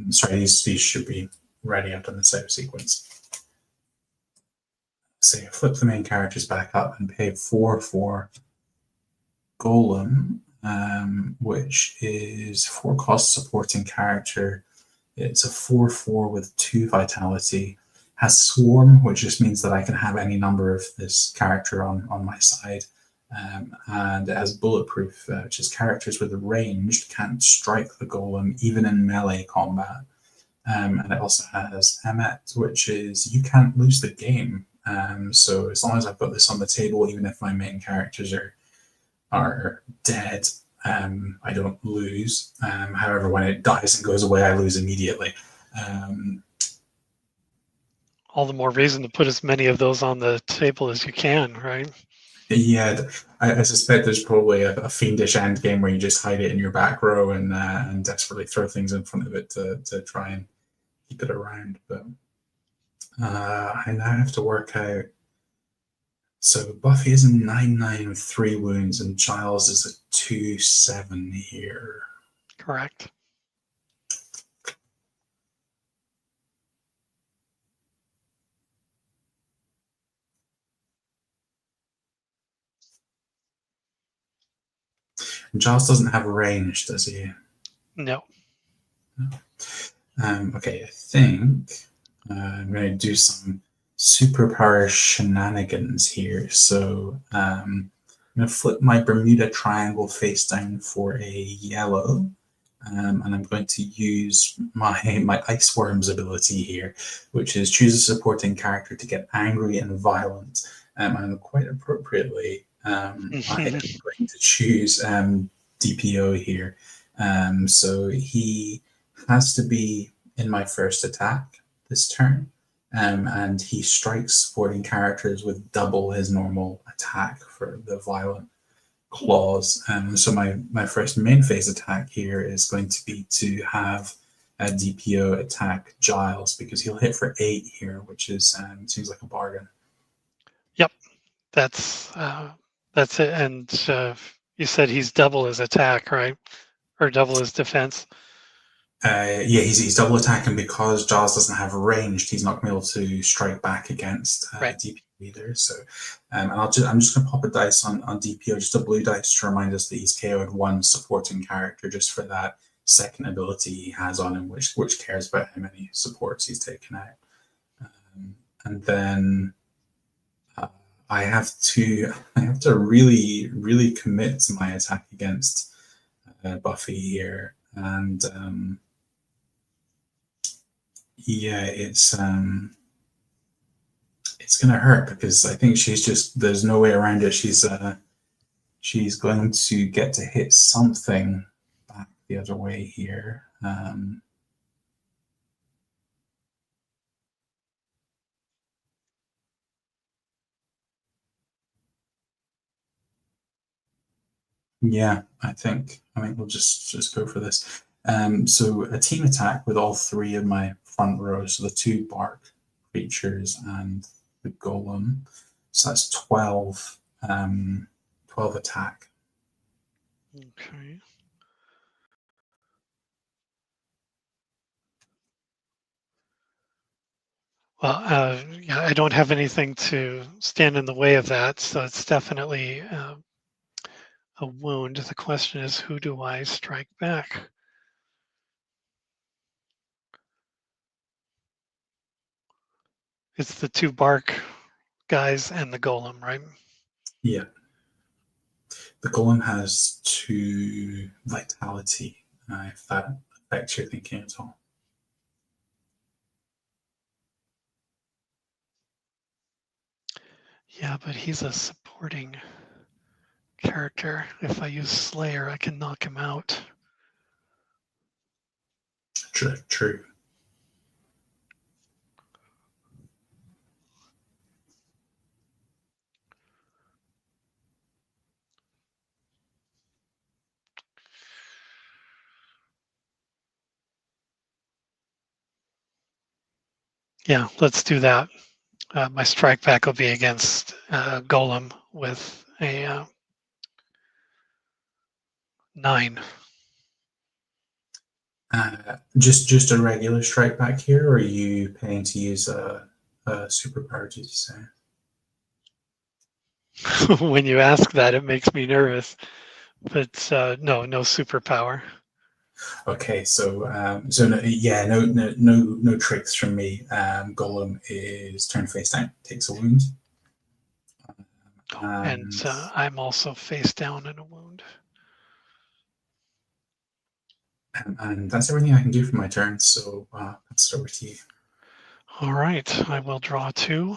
Sorry, these should be ready. I've done this out of sequence. So you flip the main characters back up and pay 4 for Golem, which is 4 cost supporting character. It's a 4/4 with 2 vitality. Has Swarm, which just means that I can have any number of this character on my side. And it has Bulletproof, which is characters with ranged can't strike the Golem even in melee combat. And it also has Emmet, which is you can't lose the game. So as long as I've got this on the table, even if my main characters are dead, I don't lose. However, when it dies and goes away, I lose immediately. All the more reason to put as many of those on the table as you can, right? Yeah, I suspect there's probably a fiendish end game where you just hide it in your back row and desperately throw things in front of it to try and keep it around. But I now have to work out. So Buffy is a 9/9 with 3 wounds, and Giles is a 2/7 here. Correct. Giles doesn't have range, does he? No. Okay, I think I'm going to do some superpower shenanigans here. So I'm going to flip my Bermuda Triangle face down for a yellow. And I'm going to use my Ice Worms ability here, which is choose a supporting character to get angry and violent. And quite appropriately, I am going to choose DPO here. So he has to be in my first attack this turn, and he strikes supporting characters with double his normal attack for the violent claws. So my first main phase attack here is going to be to have a DPO attack Giles because he'll hit for 8 here, which is seems like a bargain. Yep, that's it. And you said he's double his attack, right? Or double his defense. Yeah, he's double attacking because Giles doesn't have ranged. He's not going to be able to strike back against Right. DPO either. So, and I'm just going to pop a dice on DPO, just a blue dice to remind us that he's KO'd one supporting character just for that second ability he has on him, which cares about how many supports he's taken out. And then I have to really commit to my attack against Buffy here, and yeah, it's gonna hurt because I think there's no way around it. She's going to get to hit something back the other way here. Yeah, I think we'll just go for this. So a team attack with all three of my front rows, so the two bark creatures and the golem. So that's 12, 12 attack. Okay. Well, yeah, I don't have anything to stand in the way of that, so it's definitely a wound. The question is, who do I strike back? It's the two bark guys and the golem, right? Yeah. The golem has 2 vitality, if that affects your thinking at all. Yeah, but he's a supporting character. If I use Slayer, I can knock him out. True. Yeah, let's do that. My strike back will be against Golem with a 9. Just a regular strike back here, or are you paying to use a superpower, did you say? When you ask that, it makes me nervous. But no superpower. Okay, so no tricks from me. Golem is turn face down, takes a wound. And I'm also face down in a wound. And that's everything I can do for my turn, so that's over to you. All right, I will draw 2.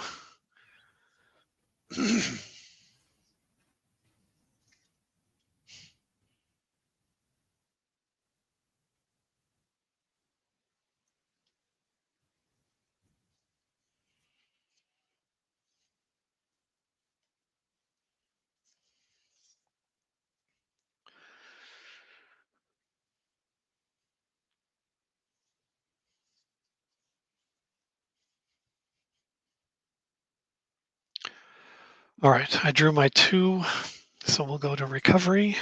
All right, I drew my 2, so we'll go to recovery.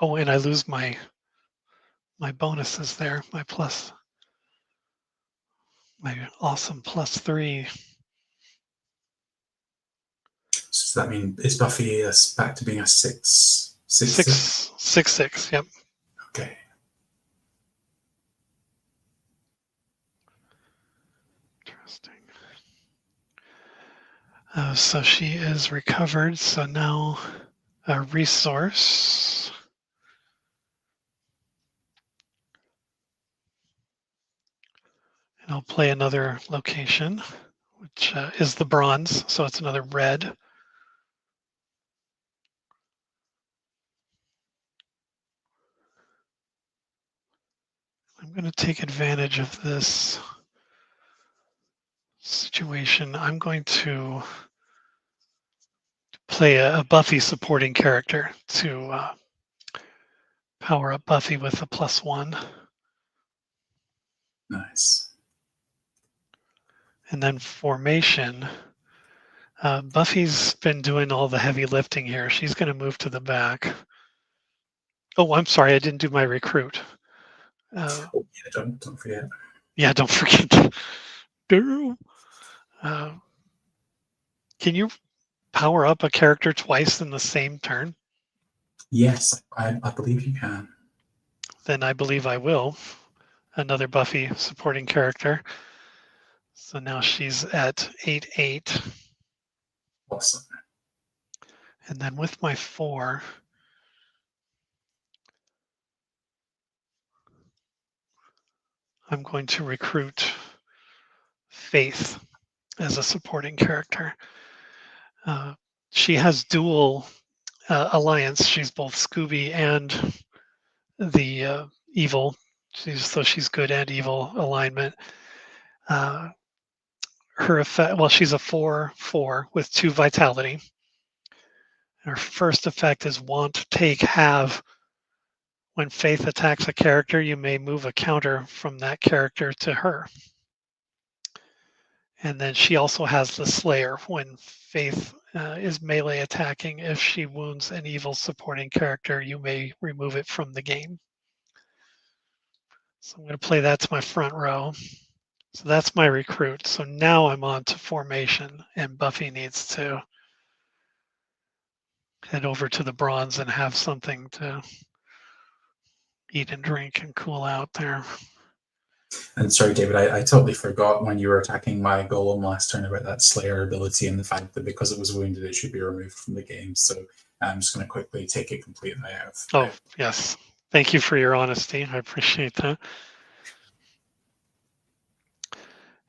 Oh, and I lose my bonuses there, my awesome +3. So does that mean is Buffy back to being a 6 6-6? 6/6. Yep. Okay. Interesting. So she is recovered. So now a resource. And I'll play another location, which is the bronze. So it's another red. I'm going to take advantage of this situation. I'm going to play a Buffy supporting character to power up Buffy with a +1. Nice. And then formation. Buffy's been doing all the heavy lifting here. She's going to move to the back. Oh, I'm sorry, I didn't do my recruit. Yeah, don't forget. Yeah, don't forget. Can you power up a character twice in the same turn? Yes, I believe you can. Then I believe I will. Another Buffy supporting character. So now she's at 8/8. Awesome. And then with my 4, I'm going to recruit Faith as a supporting character. She has dual alliance. She's both Scooby and the evil. She's good and evil alignment. Her effect, well, she's a 4/4 with 2 vitality. Her first effect is want, take, have. When Faith attacks a character, you may move a counter from that character to her. And then she also has the Slayer. When Faith is melee attacking, if she wounds an evil supporting character, you may remove it from the game. So I'm going to play that to my front row. So that's my recruit. So now I'm on to formation, and Buffy needs to head over to the bronze and have something to eat and drink and cool out there. And sorry, David, I totally forgot when you were attacking my golem last turn about that Slayer ability and the fact that because it was wounded, it should be removed from the game. So I'm just going to quickly take it completely out. Oh, yes. Thank you for your honesty. I appreciate that.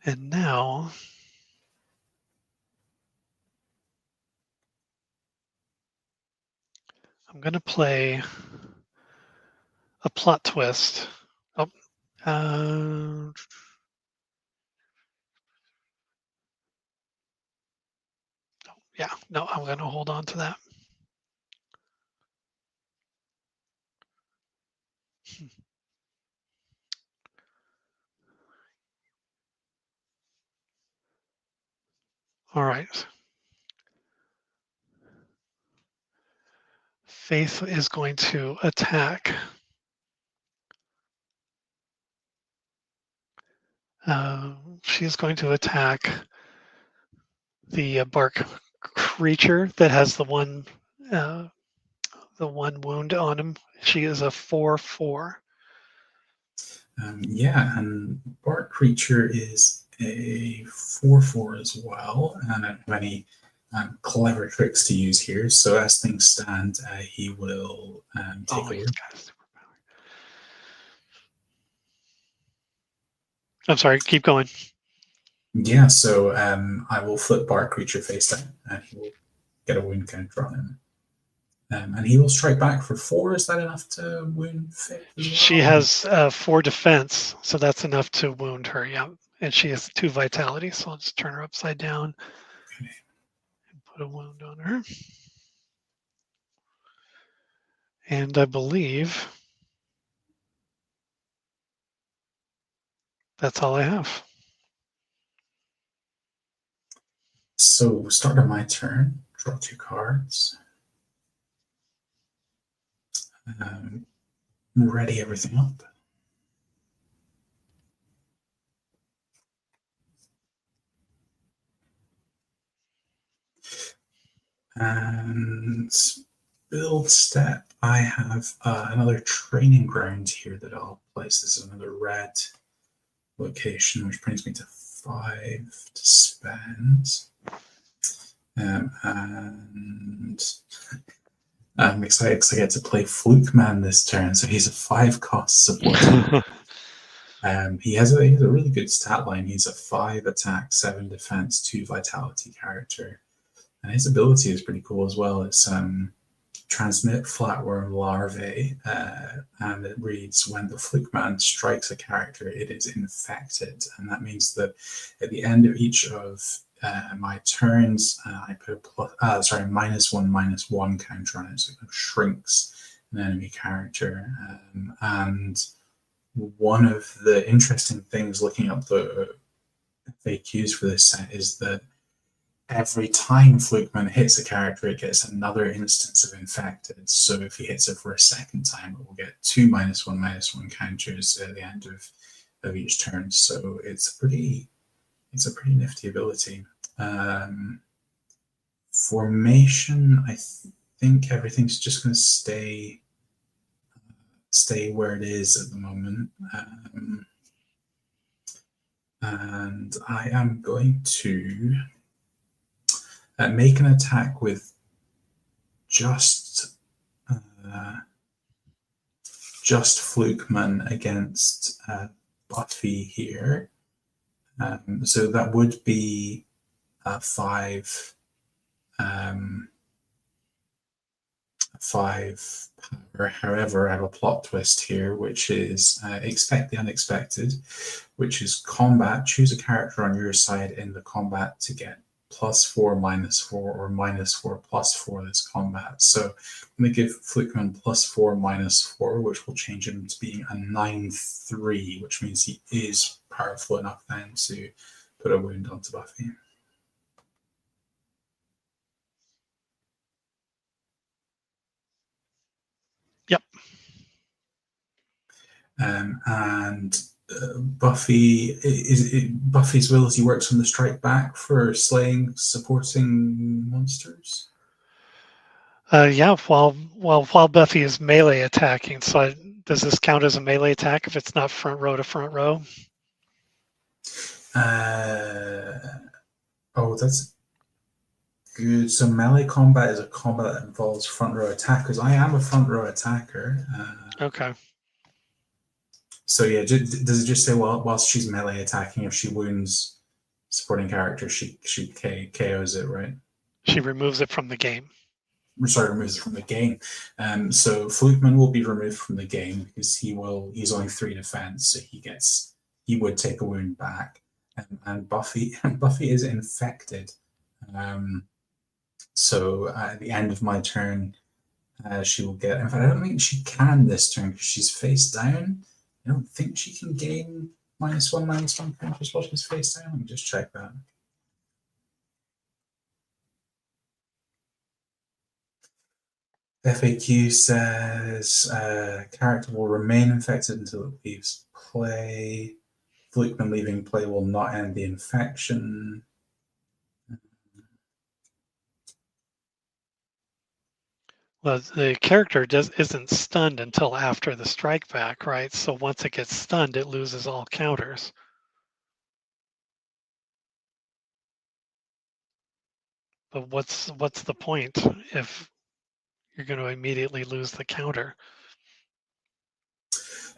And now I'm going to play a plot twist. Oh, yeah, no, I'm going to hold on to that. All right. Faith is going to attack. She's going to attack the bark creature that has the one wound on him. She is a 4/4. Yeah, and Bark Creature is a 4/4 as well. And I don't have any clever tricks to use here. So as things stand, he will take over. He's got a superpower. I'm sorry, keep going. Yeah, so I will flip Bark Creature face down, and he will get a wound counter on him. And he will strike back for 4. Is that enough to wound Faith as well? She has 4 defense, so that's enough to wound her, yeah. And she has 2 vitality, so I'll just turn her upside down and put a wound on her. And I believe that's all I have. So, start of my turn, draw 2 cards. Ready everything up. And build step. I have another training ground here that I'll place. This is another red location, which brings me to 5 to spend. And I'm excited because I get to play Fluke Man this turn, so he's a 5-cost support. He has a really good stat line. He's a 5 attack, 7 defense, 2 vitality character. And his ability is pretty cool as well. It's transmit flatworm larvae, and it reads, when the Fluke Man strikes a character, it is infected. And that means that at the end of each of my turns, I put a -1/-1 counter on it, so it shrinks an enemy character. And one of the interesting things looking up the FAQs for this set is that every time Flukeman hits a character, it gets another instance of infected. So if he hits it for a second time, it will get 2 -1/-1 counters at the end of each turn. So it's a pretty nifty ability. Formation, I think everything's just going to stay where it is at the moment. And I am going to make an attack with just Flukeman against Buffy here. So that would be 5 power. However, I have a plot twist here, which is expect the unexpected, which is combat. Choose a character on your side in the combat to get +4, -4, or -4, +4 this combat. So I'm going to give Flukeman +4, -4, which will change him to being a 9/3, which means he is powerful enough then to put a wound onto Buffy. Yep. And Buffy's ability works on the strike back for slaying supporting monsters. Yeah, while Buffy is melee attacking, so does this count as a melee attack if it's not front row to front row? Oh, that's good. So melee combat is a combat that involves front row attackers. I am a front row attacker. Okay. So yeah, does it just say, well, whilst she's melee attacking, if she wounds supporting character, she KOs it, right? She removes it from the game. Sorry, removes it from the game. So Flukeman will be removed from the game because he's only 3 defense, so he would take a wound back. And Buffy is infected. So at the end of my turn, she will get. In fact, I don't think she can this turn because she's face down. I don't think she can gain -1/-1 counters while she's face down. Let me just check that. FAQ says character will remain infected until it leaves play. Flukeman leaving play will not end the infection. Well, the character isn't stunned until after the strike back, right? So once it gets stunned, it loses all counters. But what's the point if you're going to immediately lose the counter?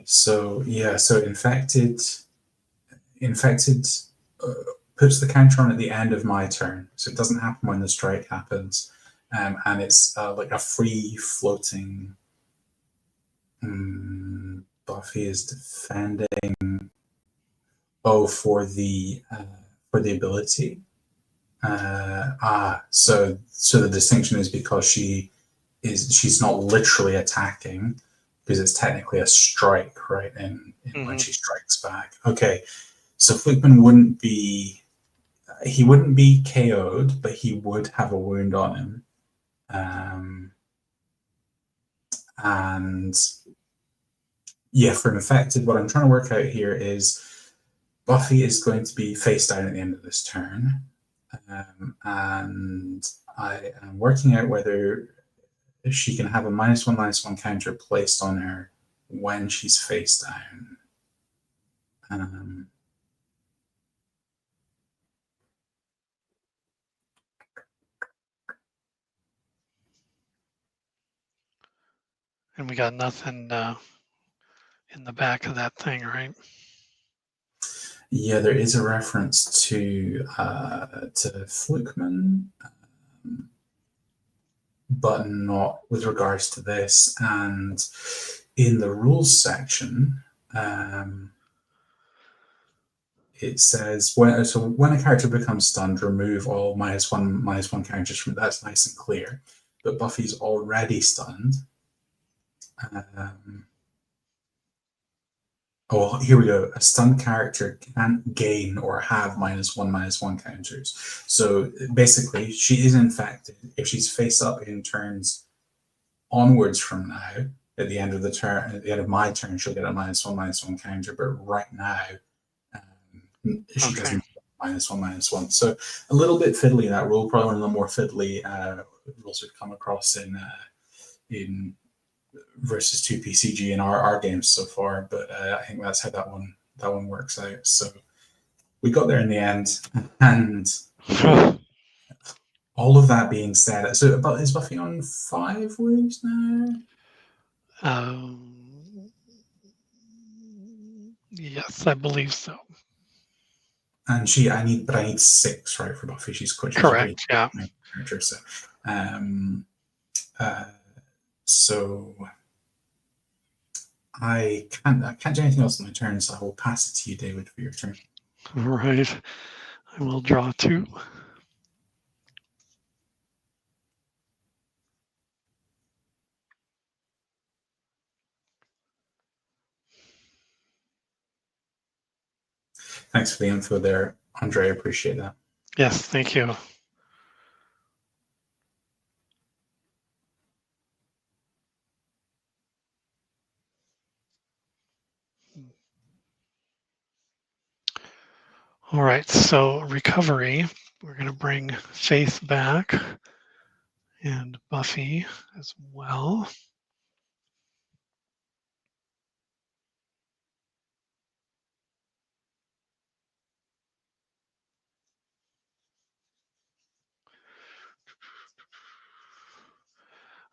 So yeah, so infected puts the counter on at the end of my turn, so it doesn't happen when the strike happens, and it's like a free floating. Buffy is defending. Oh, for the ability. So the distinction is because she's not literally attacking because it's technically a strike, right? And when she strikes back. Okay, so Flukeman wouldn't be KO'd, but he would have a wound on him. And yeah, for an infected, what I'm trying to work out here is Buffy is going to be face down at the end of this turn. And I am working out whether she can have a -1/-1 counter placed on her when she's face down. And we got nothing in the back of that thing, right? Yeah, there is a reference to Flukeman, but not with regards to this. And in the rules section, it says when a character becomes stunned, remove all -1/-1 counters from it. That's nice and clear. But Buffy's already stunned. Oh, here we go. A stunned character can't gain or have -1/-1 counters. So basically, she is infected. If she's face up in turns onwards from now, at the end of the turn, at the end of my turn, she'll get a -1/-1 counter. But right now, she doesn't -1/-1. So a little bit fiddly, that rule. Probably one of the more fiddly rules we've come across in versus 2 PCG in our games so far, but I think that's how that one works out. So we got there in the end, and all of that being said, so but is Buffy on 5 wounds now? Yes, I believe so. And I need 6, right, for Buffy. She's a pretty yeah character. So I can't do anything else on my turn, so I will pass it to you, David, for your turn. All right, I will draw 2. Thanks for the info there, Andre. I appreciate that. Yes, thank you. All right, so recovery, we're going to bring Faith back and Buffy as well.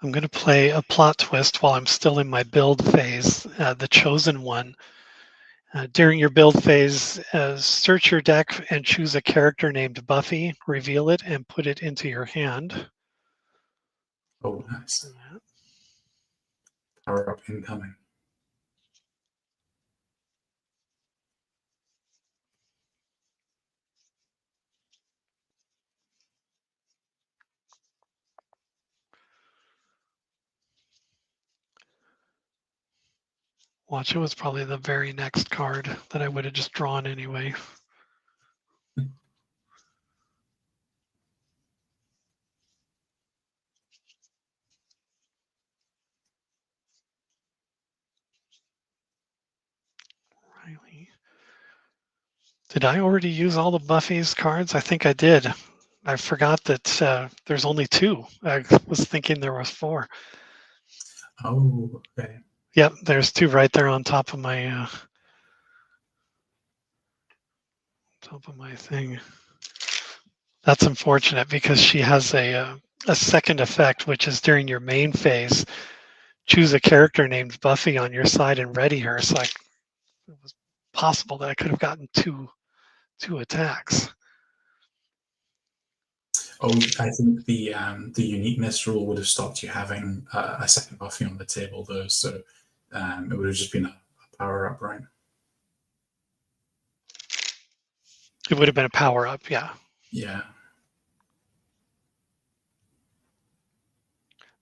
I'm going to play a plot twist while I'm still in my build phase, the chosen one. During your build phase, search your deck and choose a character named Buffy, reveal it, and put it into your hand. Oh, nice. Power up incoming. Watch, it was probably the very next card that I would have just drawn anyway. Riley. Did I already use all the Buffy's cards? I think I did. I forgot that there's only 2. I was thinking there was 4. Oh, okay. Yep, there's 2 right there on top of my thing. That's unfortunate because she has a second effect, which is during your main phase, choose a character named Buffy on your side and ready her. So it was possible that I could have gotten two attacks. Oh, I think the uniqueness rule would have stopped you having a second Buffy on the table, though. So it would have just been a power up, right? It would have been a power up, yeah. Yeah.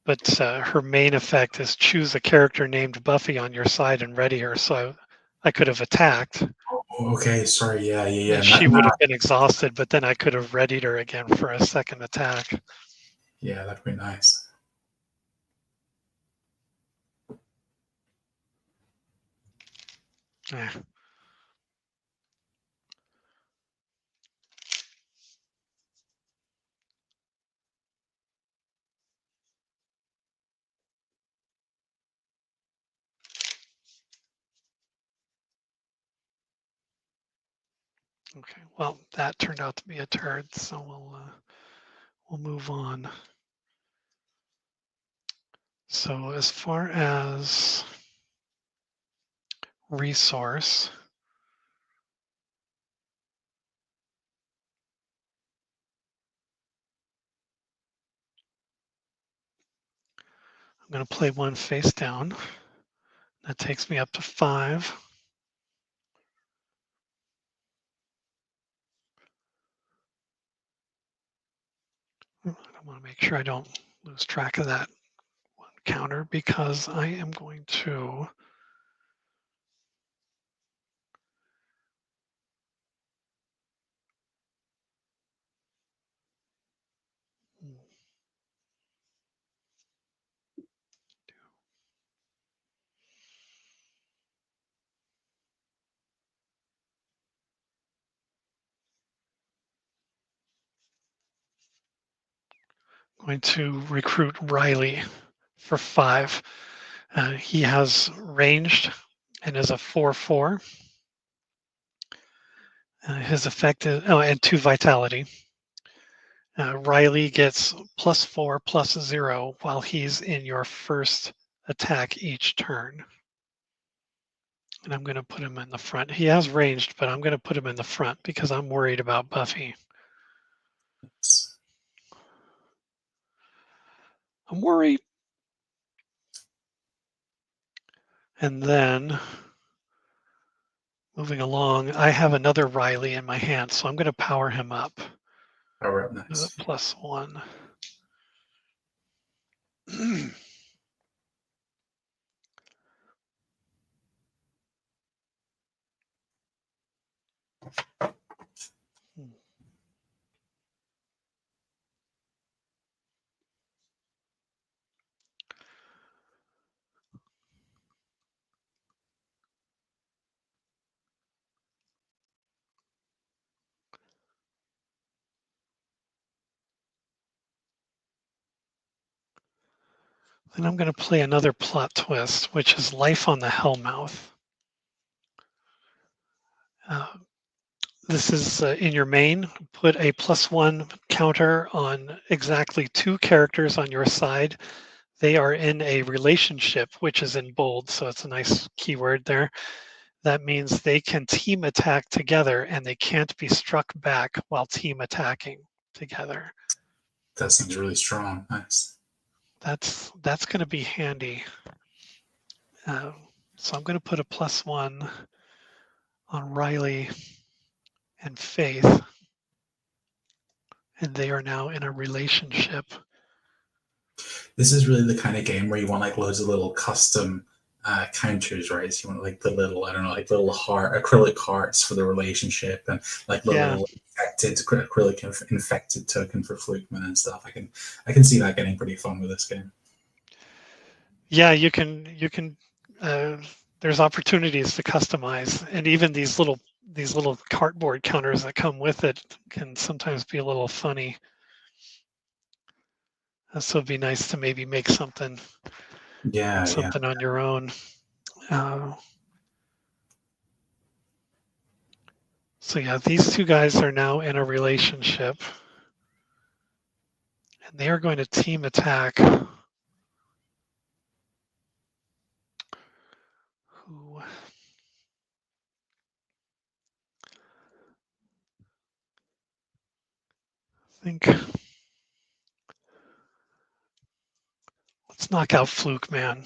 But her main effect is choose a character named Buffy on your side and ready her. So I could have attacked. Oh, okay, sorry. Yeah. And she would have been exhausted, but then I could have readied her again for a second attack. Yeah, that'd be nice. Yeah. Okay, well, that turned out to be a turd, so we'll move on. So as far as resource, I'm going to play one face down. That takes me up to 5. I want to make sure I don't lose track of that one counter because I am going to recruit Riley for 5. He has ranged and is a 4/4. His effect is, and 2 vitality. Riley gets +4 +0 while he's in your first attack each turn. And I'm going to put him in the front. He has ranged, but I'm going to put him in the front because I'm worried about Buffy. I'm worried. And then moving along, I have another Riley in my hand, so I'm going to power him up. Power up, nice. +1. Then I'm going to play another plot twist, which is Life on the Hellmouth. This is in your main. Put a +1 counter on exactly 2 characters on your side. They are in a relationship, which is in bold, so it's a nice keyword there. That means they can team attack together and they can't be struck back while team attacking together. That seems really strong. Nice. That's going to be handy. So I'm going to put a +1 on Riley and Faith, and they are now in a relationship. This is really the kind of game where you want like loads of little custom counters, right? So you want like the little, I don't know, like little acrylic hearts for the relationship, and like little infected acrylic infected token for Flukeman and stuff. I can see that getting pretty fun with this game. Yeah, you can. There's opportunities to customize, and even these little cardboard counters that come with it can sometimes be a little funny. So it'd be nice to maybe make something on your own. So yeah, these 2 guys are now in a relationship, and they are going to team attack. Who? I think let's knock out Fluke Man.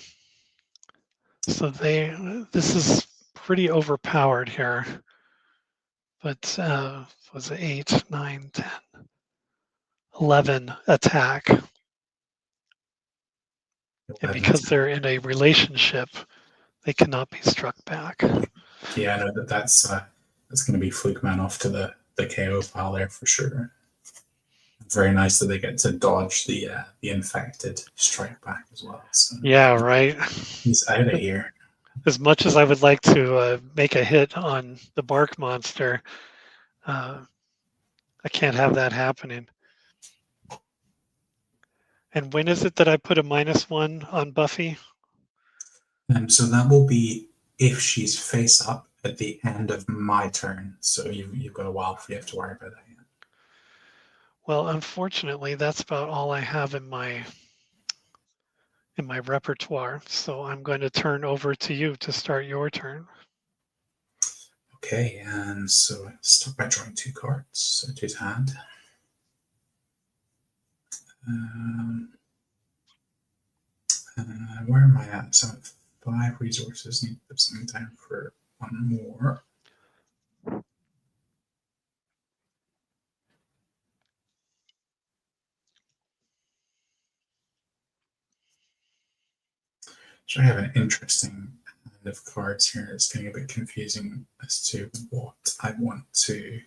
So this is pretty overpowered here. But was it 8, 9, 10, 11 attack? And because they're in a relationship, they cannot be struck back. Yeah, no, that's going to be Fluke Man off to the KO pile there for sure. Very nice that they get to dodge the infected strike back as well. So yeah, right. He's out of here. As much as I would like to make a hit on the Bark Monster, I can't have that happening. And when is it that I put a -1 on Buffy? So that will be if she's face up at the end of my turn. So you've got a while before you have to worry about that. Well, unfortunately, that's about all I have in my repertoire. So I'm going to turn over to you to start your turn. Okay, and so I'll start by drawing 2 cards. So 2 to hand. Where am I at? So 5 resources. Need to put something down for 1 more. So I have an interesting hand of cards here. It's getting a bit confusing as to what I want to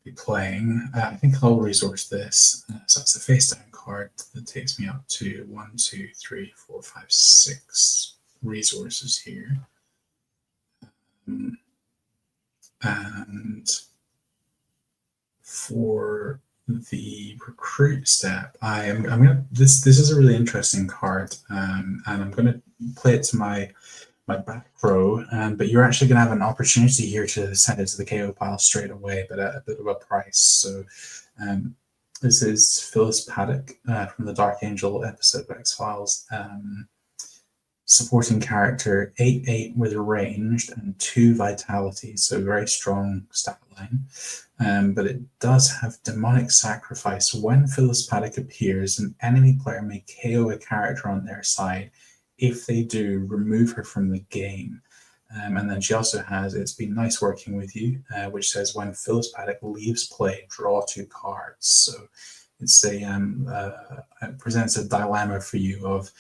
be playing. I think I'll resource this. So it's a face down card that takes me up to 1, 2, 3, 4, 5, 6 resources here. And for the recruit step, I'm gonna this is a really interesting card, and I'm gonna play it to my back row. But you're actually gonna have an opportunity here to send it to the KO pile straight away, but at a bit of a price. So this is Phyllis Paddock from the Dark Angel episode of X-Files. Supporting character, 8/8 with ranged and 2 vitality, so very strong stat line. But it does have demonic sacrifice. When Phyllis Paddock appears, an enemy player may KO a character on their side. If they do, remove her from the game. And then she also has It's Been Nice Working With You, which says when Phyllis Paddock leaves play, draw 2 cards. So it's it presents a dilemma for you of,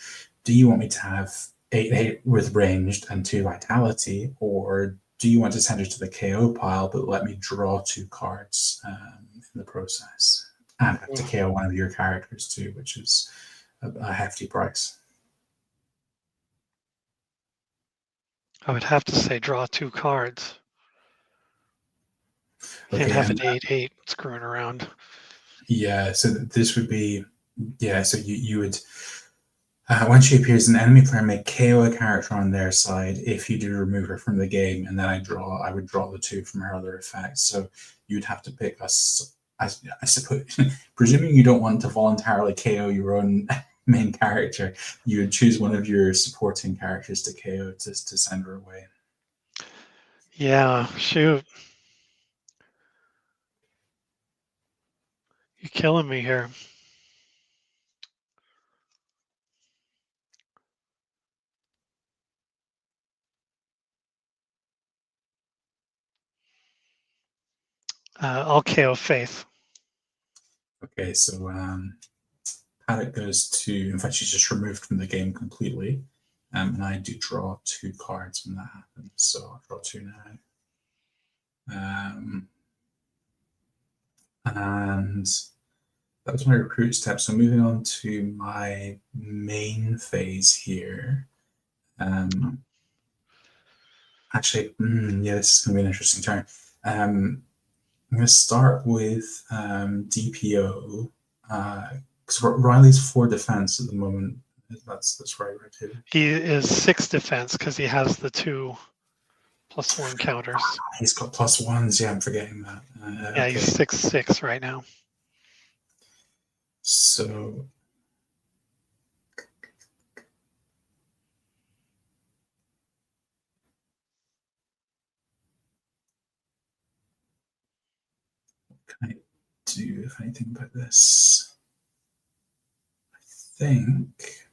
do you want me to have 8/8 with ranged and 2 vitality, or do you want to send it to the KO pile but let me draw 2 cards in the process and have to KO one of your characters too, which is a hefty price. I would have to say draw 2 cards. Okay, Can't have an 8/8 screwing around. Yeah, so this would be, so you would, when she appears, an enemy player may KO a character on their side. If you do, remove her from the game, and then I would draw the 2 from her other effects. So you'd have to pick us. I suppose, presuming you don't want to voluntarily KO your own main character, you would choose one of your supporting characters to KO to send her away. Yeah, shoot. You're killing me here. I'll KO Faith. Okay, so Paddock goes to, in fact, she's just removed from the game completely. And I do draw 2 cards when that happens. So I'll draw 2 now. And that was my recruit step. So moving on to my main phase here. Actually, this is going to be an interesting turn. I'm going to start with DPO. Because Riley's 4 defense at the moment. That's right, right? He is 6 defense because he has the 2 +1 counters. He's got +1s. Yeah, I'm forgetting that. Yeah, okay. He's 6/6 right now. So what can I do if anything about this? I think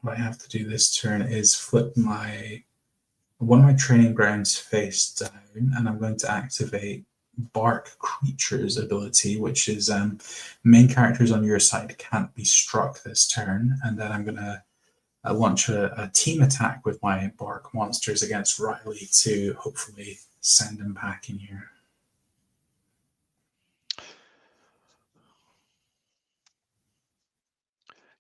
what I have to do this turn is flip one of my training grounds face down, and I'm going to activate Bark Creatures ability, which is main characters on your side can't be struck this turn, and then I'm going to launch a team attack with my Bark monsters against Riley to hopefully send him back in here.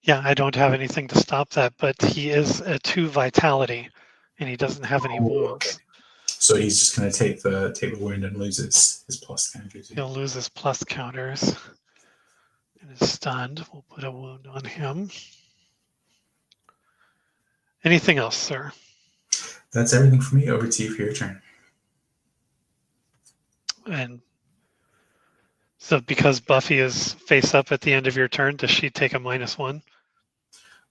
Yeah, I don't have anything to stop that, but he is a 2 vitality, and he doesn't have any wounds. Okay. So he's just going to take the wound and lose his plus counters. He'll lose his plus counters and is stunned. We'll put a wound on him. Anything else, sir? That's everything for me. Over to you for your turn. And so because Buffy is face up at the end of your turn, does she take a -1?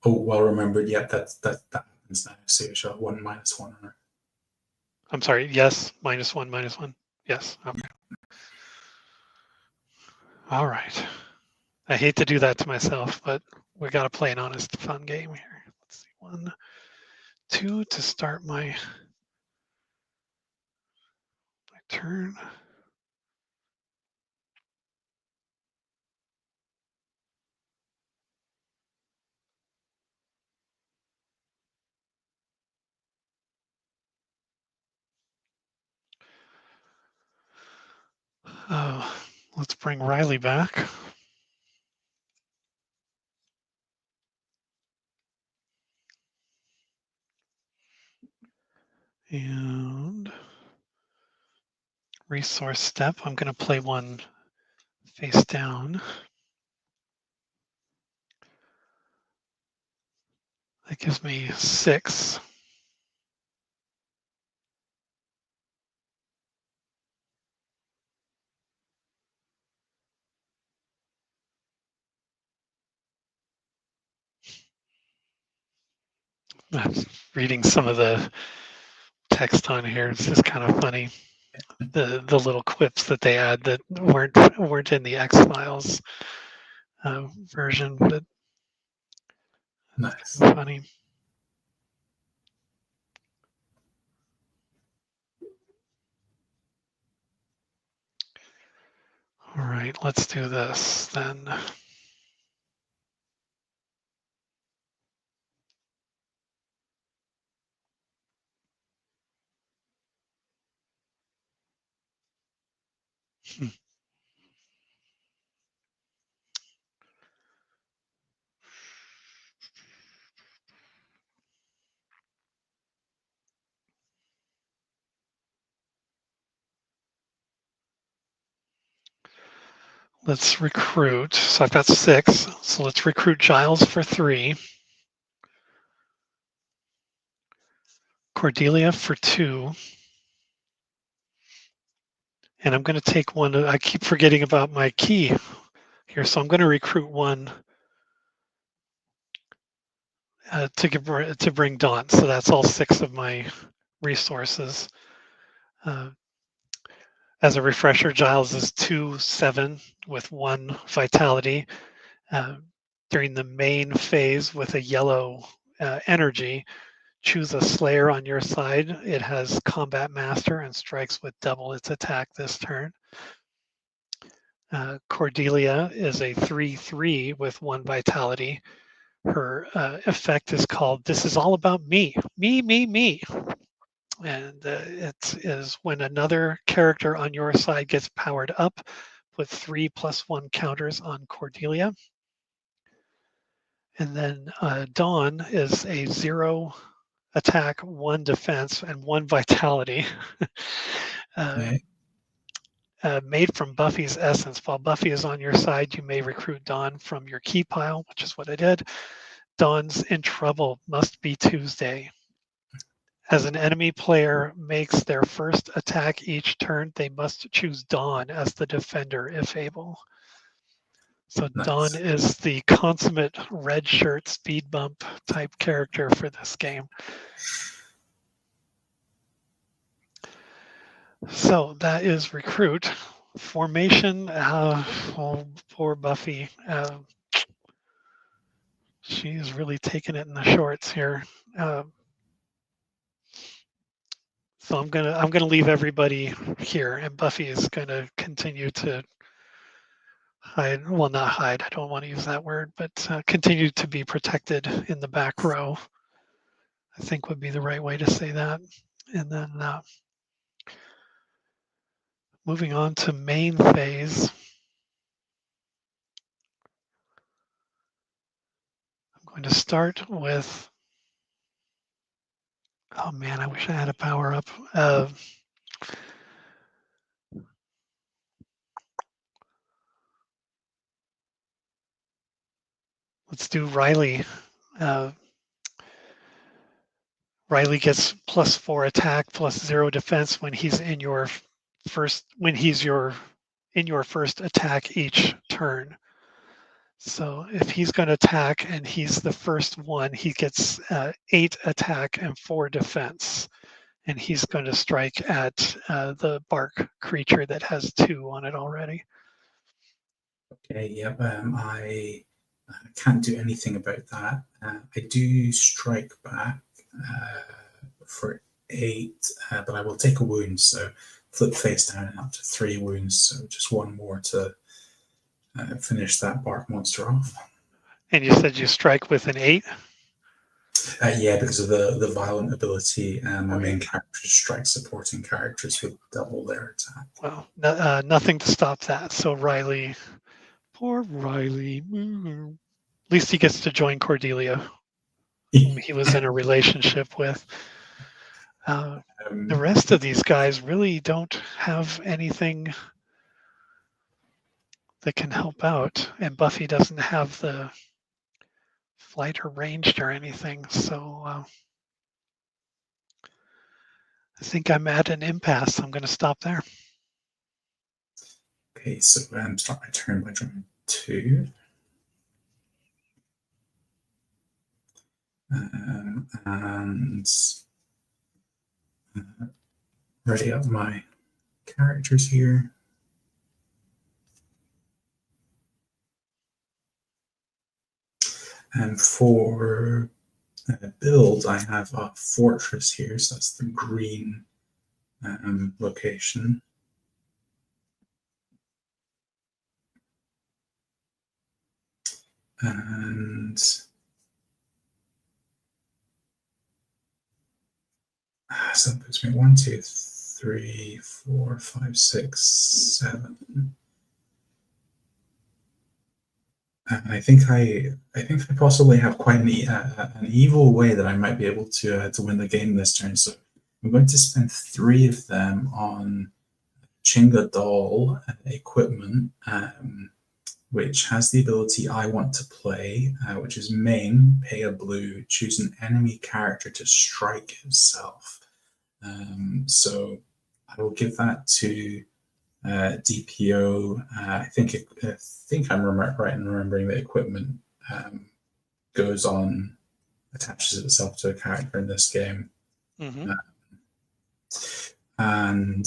Oh, well remembered. Yeah, that happens now. So you show 1 -1 on her. I'm sorry, yes, -1, -1. Yes, okay. All right. I hate to do that to myself, but we got to play an honest, fun game here. Let's see, 1, 2 to start my turn. Let's bring Riley back. And resource step, I'm going to play one face down. That gives me 6. I'm reading some of the text on here. It's just kind of funny. The little quips that they add that weren't in the X Files version, but Nice. funny. All right, let's do this then. Let's recruit. So I've got 6. So let's recruit Giles for 3. Cordelia for 2. And I'm going to take one. I keep forgetting about my key here. So I'm going to recruit one to bring Dawn. So that's all 6 of my resources. As a refresher, Giles is 2/7 with 1 vitality. During the main phase with a yellow energy, choose a Slayer on your side. It has Combat Master and strikes with double its attack this turn. Cordelia is a 3/3 with 1 vitality. Her effect is called This Is All About Me. Me, me, me. And it is when another character on your side gets powered up, put 3+1 counters on Cordelia. And then Dawn is a 0 attack, 1 defense, and 1 vitality. Okay. Made from Buffy's essence. While Buffy is on your side, you may recruit Dawn from your key pile, which is what I did. Dawn's in trouble, must be Tuesday. As an enemy player makes their first attack each turn, they must choose Dawn as the defender if able. So Dawn Nice. is the consummate red shirt speed bump type character for this game. So that is recruit. Formation, oh, poor Buffy. She's really taking it in the shorts here. So I'm gonna leave everybody here, and Buffy is gonna continue to hide. Well, not hide. I don't want to use that word, but continue to be protected in the back row. I think would be the right way to say that. And then moving on to main phase. I'm going to start with. Oh man, I wish I had a power up. Let's do Riley. Riley gets +4 attack, +0 defense when he's in your first attack each turn. So if he's going to attack and he's the first one, he gets 8 attack and 4 defense. And he's going to strike at the bark creature that has 2 on it already. Okay, yep. I can't do anything about that. I do strike back for 8, but I will take a wound. So flip face down and up to 3 wounds. So just 1 more to finish that bark monster off. And you said you strike with an 8? Yeah, because of the violent ability, my main character strikes supporting characters with double their attack. Well, nothing to stop that. So Riley, poor Riley. At least he gets to join Cordelia, whom he was in a relationship with. The rest of these guys really don't have anything that can help out, and Buffy doesn't have the flight or ranged or anything. So I think I'm at an impasse. I'm going to stop there. Okay, so start my turn by drawing 2. And ready up my characters here. And for build, I have a fortress here, so that's the green location. And so that puts me 1, 2, 3, 4, 5, 6, 7. I think I possibly have quite an evil way that I might be able to win the game this turn. So I'm going to spend 3 of them on Chinga Doll equipment, which has the ability I want to play, which is main, pay a blue, choose an enemy character to strike himself. So I will give that to DPO. I think I'm right in remembering that equipment goes on, attaches itself to a character in this game. Mm-hmm. And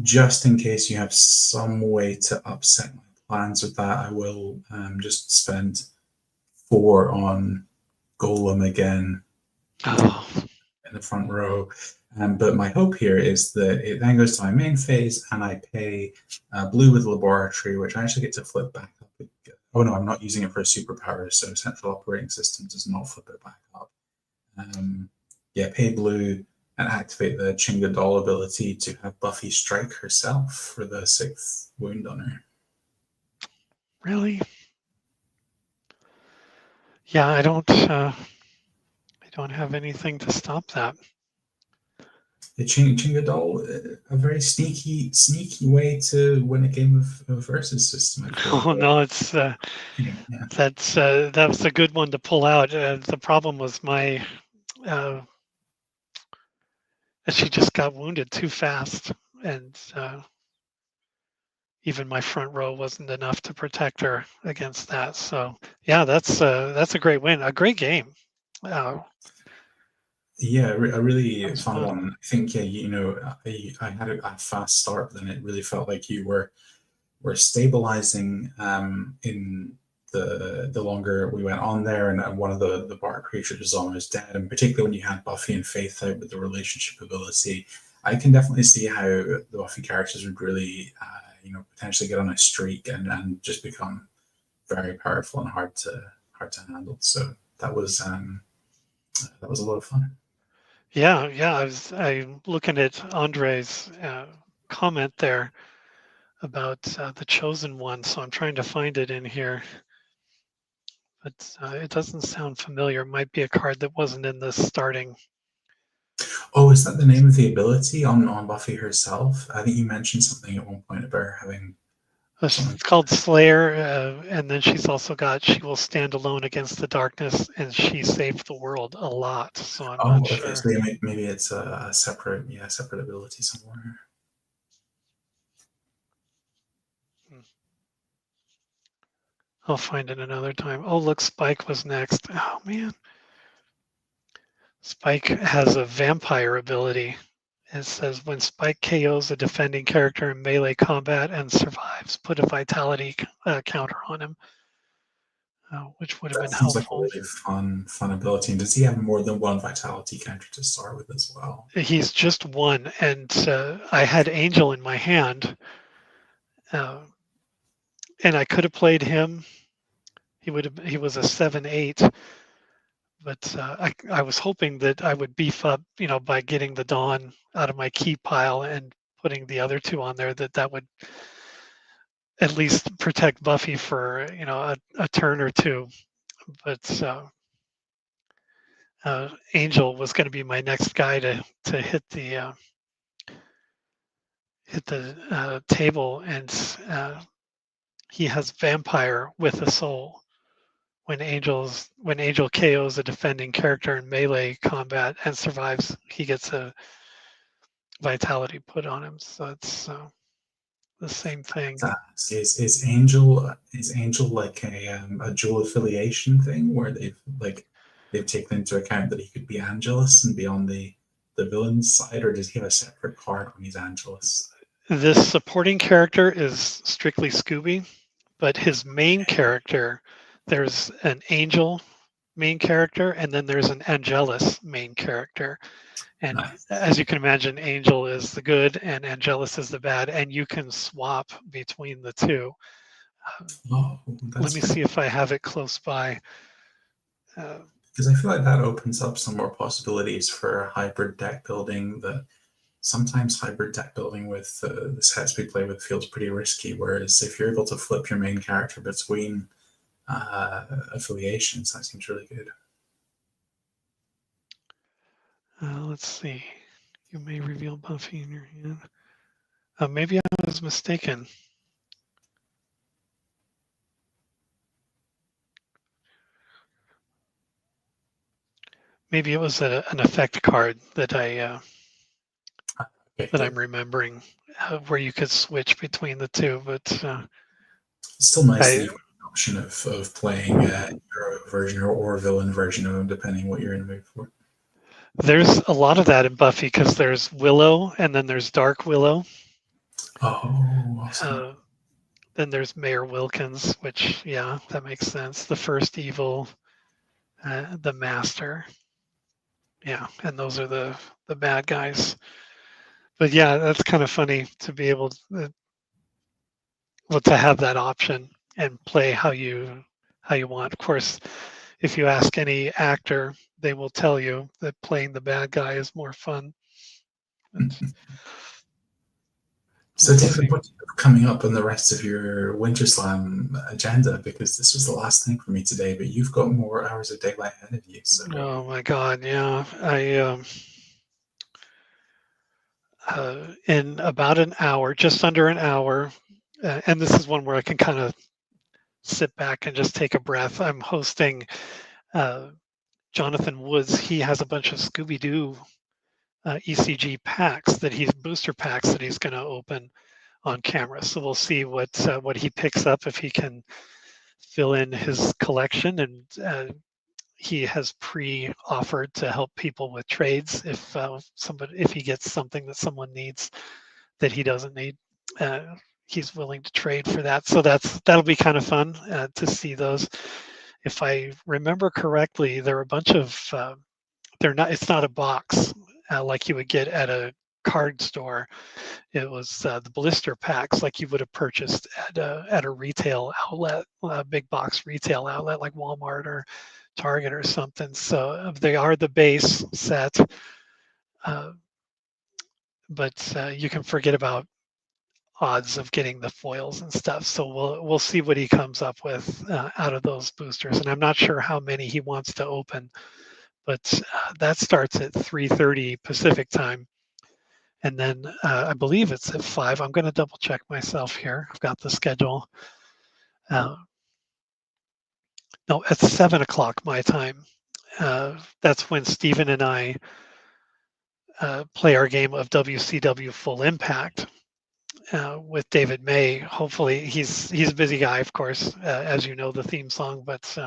just in case you have some way to upset my plans with that, I will just spend 4 on Golem again in the front row. But my hope here is that it then goes to my main phase and I pay blue with laboratory, which I actually get to flip back up. Oh no, I'm not using it for a superpower, so central operating system does not flip it back up. Yeah, pay blue and activate the Chinga Doll ability to have Buffy strike herself for the 6th wound on her. Really? Yeah, I don't have anything to stop that. The Chinga Doll, a very sneaky way to win a game of versus system. Oh no, it's that was a good one to pull out. The problem was she just got wounded too fast, and even my front row wasn't enough to protect her against that. So yeah, that's a great win, a great game. Yeah, a really fun one. I think I had a fast start, but then it really felt like you were stabilizing in the longer we went on there, and one of the bark creatures was almost dead. And particularly when you had Buffy and Faith out with the relationship ability, I can definitely see how the Buffy characters would really potentially get on a streak and just become very powerful and hard to handle. So that was a lot of fun. Yeah. I'm looking at Andre's comment there about the Chosen One, so I'm trying to find it in here. But it doesn't sound familiar. It might be a card that wasn't in the starting. Oh, is that the name of the ability on Buffy herself? I think you mentioned something at one point about her having It's called Slayer, and then she's also got She Will Stand Alone Against the Darkness, and She Saved the World a Lot. So I'm not Okay. sure. So maybe it's a separate, separate ability somewhere. I'll find it another time. Oh, look, Spike was next. Oh man, Spike has a vampire ability. It says when Spike KOs a defending character in melee combat and survives, put a vitality counter on him, which would have That been seems like a helpful. really fun ability. And does he have more than one vitality counter to start with as well? He's just one, and I had Angel in my hand, uh, and I could have played him. He was a 7/8, but I was hoping that I would beef up, by getting the Dawn out of my key pile and putting the other two on there. That would at least protect Buffy for a turn or two. But Angel was going to be my next guy to hit the table, and he has Vampire with a Soul. When Angel KOs a defending character in melee combat and survives, he gets a vitality put on him. So it's the same thing. Is Angel like a dual affiliation thing where they've taken into account that he could be Angelus and be on the villain's side, or does he have a separate card when he's Angelus? This supporting character is strictly Scooby, but his main character, there's an Angel main character, and then there's an Angelus main character. And Nice. as you can imagine, Angel is the good and Angelus is the bad, and you can swap between the two. Let me see if I have it close by. Because I feel like that opens up some more possibilities for hybrid deck building. That sometimes hybrid deck building with the sets we play with feels pretty risky. Whereas if you're able to flip your main character between affiliations, that seems really good. Let's see. You may reveal Buffy in your hand. Maybe I was mistaken. Maybe it was an effect card that I'm remembering, where you could switch between the two. But it's still nice that you've got the option of playing hero version or villain version of them, depending what you're in the mood for. There's a lot of that in Buffy because there's Willow and then there's Dark Willow. Oh, awesome. Then there's Mayor Wilkins, which, yeah, that makes sense. The First Evil, the Master. Yeah, and those are the bad guys. But yeah, that's kind of funny to be able to have that option and play how you want. Of course, if you ask any actor, they will tell you that playing the bad guy is more fun. So, David, what's coming up on the rest of your WinterSlam agenda? Because this was the last thing for me today, but you've got more hours of daylight ahead of you. So. Oh my God, yeah. In about an hour, just under an hour, and this is one where I can kind of sit back and just take a breath. I'm hosting Jonathan Woods. He has a bunch of Scooby-Doo ECG booster packs that he's going to open on camera. So we'll see what he picks up, if he can fill in his collection, and he has pre-offered to help people with trades if he gets something that someone needs that he doesn't need. He's willing to trade for that. So that'll be kind of fun to see those. If I remember correctly, there are a bunch of it's not a box like you would get at a card store. It was the blister packs like you would have purchased at a retail outlet, a big box retail outlet like Walmart or Target or something. So they are the base set, but you can forget about odds of getting the foils and stuff. So we'll see what he comes up with out of those boosters, and I'm not sure how many he wants to open, but that starts at 3:30 Pacific time, and then I believe it's at 5. I'm going to double check myself here. I've got the schedule. No, at 7 o'clock my time. That's when Stephen and I play our game of WCW Full Impact with David May. Hopefully, he's a busy guy, of course, as you know, the theme song, but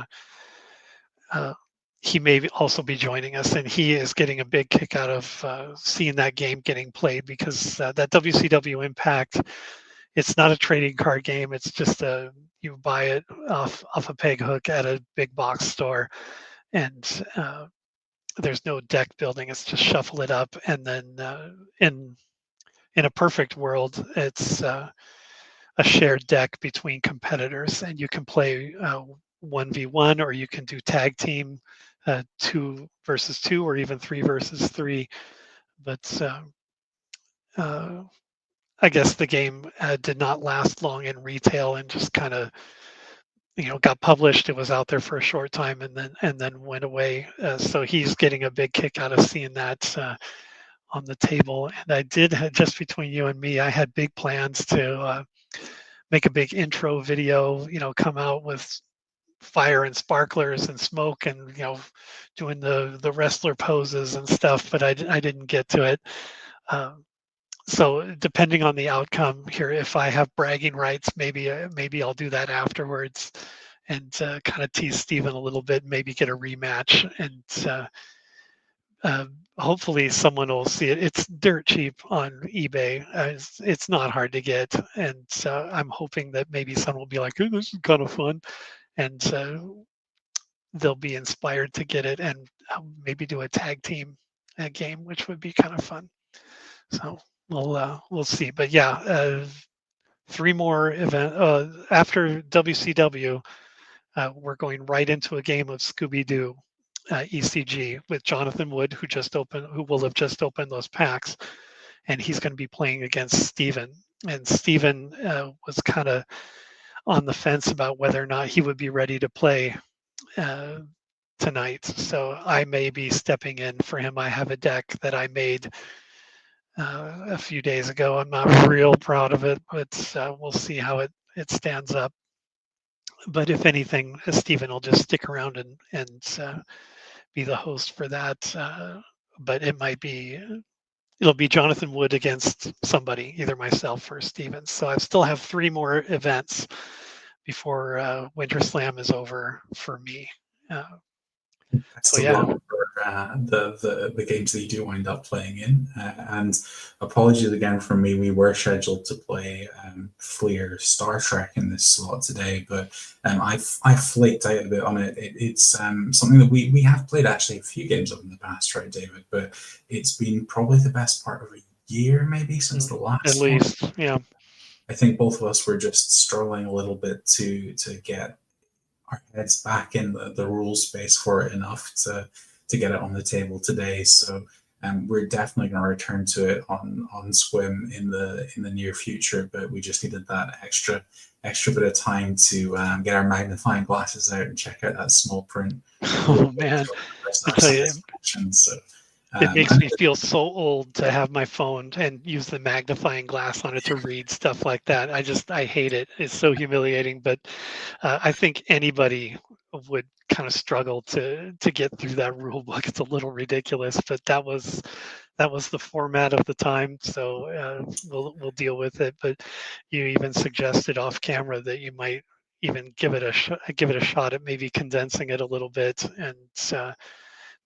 he may also be joining us, and he is getting a big kick out of seeing that game getting played, because that WCW Impact, it's not a trading card game. It's just you buy it off a peg hook at a big box store, and there's no deck building. It's just shuffle it up, and then in a perfect world, it's a shared deck between competitors, and you can play 1v1, or you can do tag team, 2 versus 2, or even 3 versus 3. But I guess the game did not last long in retail, and just kind of got published. It was out there for a short time, and then went away. So he's getting a big kick out of seeing that on the table. And I did, just between you and me, I had big plans to make a big intro video, come out with fire and sparklers and smoke, and doing the wrestler poses and stuff, but I didn't get to it. So depending on the outcome here, if I have bragging rights, maybe I'll do that afterwards, and kind of tease Steven a little bit, maybe get a rematch, and hopefully someone will see it. It's dirt cheap on eBay. It's not hard to get, and I'm hoping that maybe someone will be like, "Oh, this is kind of fun," and they'll be inspired to get it, and maybe do a tag team game, which would be kind of fun. So we'll see. But yeah, 3 more event after WCW. We're going right into a game of Scooby Doo ECG with Jonathan Wood, who will have just opened those packs, and he's going to be playing against Steven. And Steven was kind of on the fence about whether or not he would be ready to play tonight. So I may be stepping in for him. I have a deck that I made a few days ago. I'm not real proud of it, but we'll see how it stands up. But if anything, Stephen will just stick around and be the host for that. But it'll be Jonathan Wood against somebody, either myself or Stephen. So I still have 3 more events before WinterSlam is over for me. Best of luck for the games that you do wind up playing in. And apologies again from me. We were scheduled to play Fleer Star Trek in this slot today, but I flaked out a bit on it. It's something that we have played actually a few games of in the past, right, David? But it's been probably the best part of a year, maybe, since the last at least one. Yeah. I think both of us were just struggling a little bit to get our heads back in the rules space for it enough to get it on the table today. So we're definitely going to return to it on Squim in the near future, but we just needed that extra bit of time to get our magnifying glasses out and check out that small print. Oh man, I tell you, so, it makes me feel so old to have my phone and use the magnifying glass on it to read stuff like that. I hate it. It's so humiliating. But I think anybody would kind of struggle to get through that rule book. It's a little ridiculous, but that was the format of the time. So we'll deal with it. But you even suggested off camera that you might even give it a shot at maybe condensing it a little bit and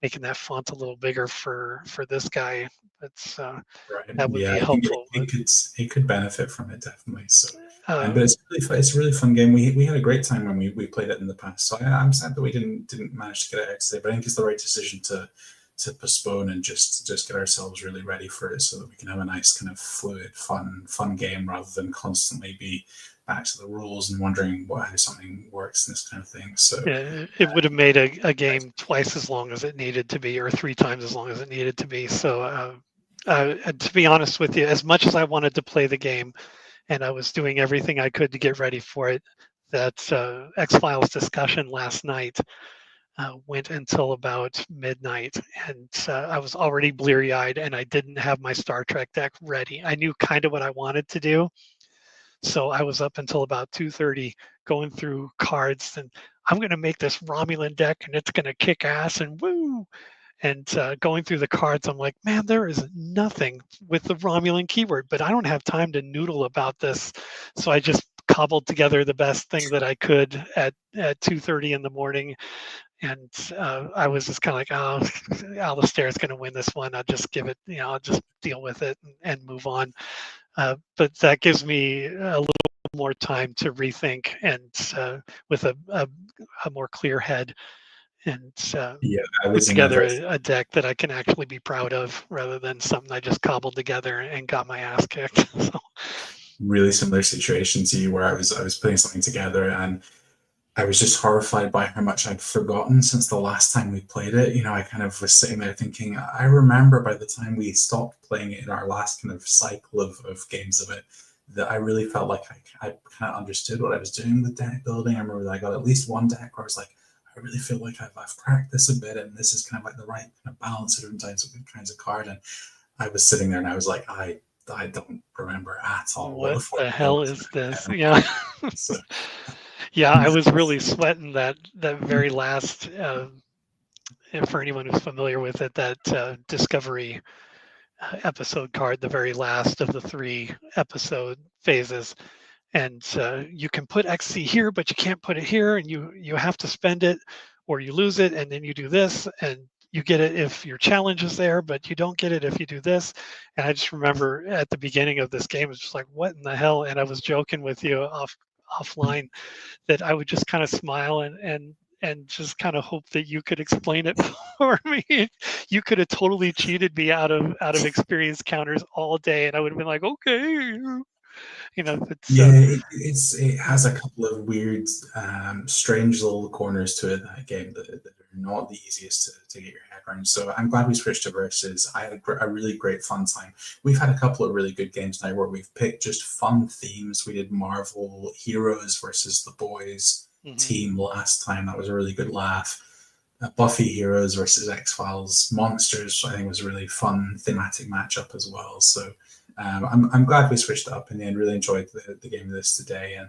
making that font a little bigger for this guy. That's right. That would be helpful. It could benefit from it, definitely. So, but it's a really fun game. We had a great time when we played it in the past. So I'm sad that we didn't manage to get it out today. But I think it's the right decision to postpone and just get ourselves really ready for it, so that we can have a nice kind of fluid, fun game, rather than constantly be back to the rules and wondering how something works and this kind of thing. So yeah, it would have made a game twice as long as it needed to be, or 3 times as long as it needed to be. So to be honest with you, as much as I wanted to play the game, and I was doing everything I could to get ready for it, that X-Files discussion last night went until about midnight, and I was already bleary-eyed, and I didn't have my Star Trek deck ready. I knew kind of what I wanted to do, so I was up until about 2:30 going through cards, and I'm going to make this Romulan deck, and it's going to kick ass, and woo! And going through the cards, I'm like, man, there is nothing with the Romulan keyword, but I don't have time to noodle about this. So I just cobbled together the best thing that I could at 2:30 in the morning. And I was just kind of like, oh, Alastair is going to win this one. I'll just give it, I'll just deal with it and move on. But that gives me a little more time to rethink and with a more clear head and Yeah, I put was in a together very a deck that I can actually be proud of rather than something I just cobbled together and got my ass kicked. So, really similar situation to you where I was putting something together and I was just horrified by how much I'd forgotten since the last time we played it. I kind of was sitting there thinking, I remember by the time we stopped playing it in our last kind of cycle of games of it, that I really felt like I kind of understood what I was doing with deck building. I remember that I got at least one deck where I was like, I really feel like I've cracked this a bit, and this is kind of like the right kind of balance of different kinds of card. And I was sitting there and I was like, I don't remember at all what what the the formula hell was. is this? Yeah. So Yeah, I was really sweating that very last. For anyone who's familiar with it, that Discovery episode card, the very last of the 3 episode phases, and you can put XC here, but you can't put it here, and you have to spend it, or you lose it, and then you do this, and you get it if your challenge is there, but you don't get it if you do this. And I just remember at the beginning of this game, it's just like, what in the hell? And I was joking with you offline that I would just kind of smile and just kind of hope that you could explain it for me. You could have totally cheated me out of experience counters all day, and I would have been like, okay, it's yeah, it has a couple of weird, strange little corners to it. That game that are not the easiest to get your head around. So I'm glad we switched to versus. I had a really great fun time. We've had a couple of really good games now where we've picked just fun themes. We did Marvel Heroes versus the Boys mhm. team last time. That was a really good laugh. Buffy Heroes versus X Files Monsters, I think, was a really fun thematic matchup as well. So I'm glad we switched it up in the end. Really enjoyed the game of this today,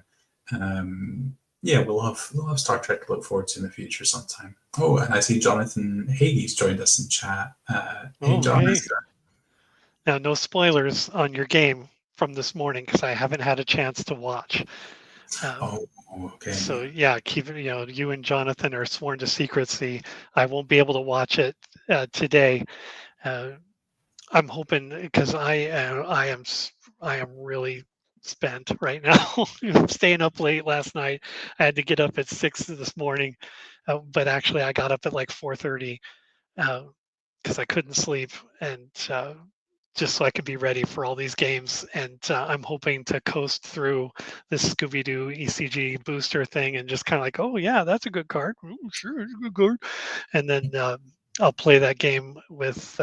and yeah, we'll have Star Trek to look forward to in the future sometime. Oh, and I see Jonathan Hagee's joined us in chat. Hey, Oh, John. hey. Now, no spoilers on your game from this morning because I haven't had a chance to watch. Um, Oh, okay. so yeah, keep it. You and Jonathan are sworn to secrecy. I won't be able to watch it today. Uh, I'm hoping because I am really spent right now. I'm staying up late last night. I had to get up at 6 this morning, but actually I got up at like 4:30 because I couldn't sleep and just so I could be ready for all these games. And I'm hoping to coast through this Scooby Doo ECG booster thing and just kind of like, oh yeah, that's a good card. Ooh, sure, it's a good card. And then I'll play that game with.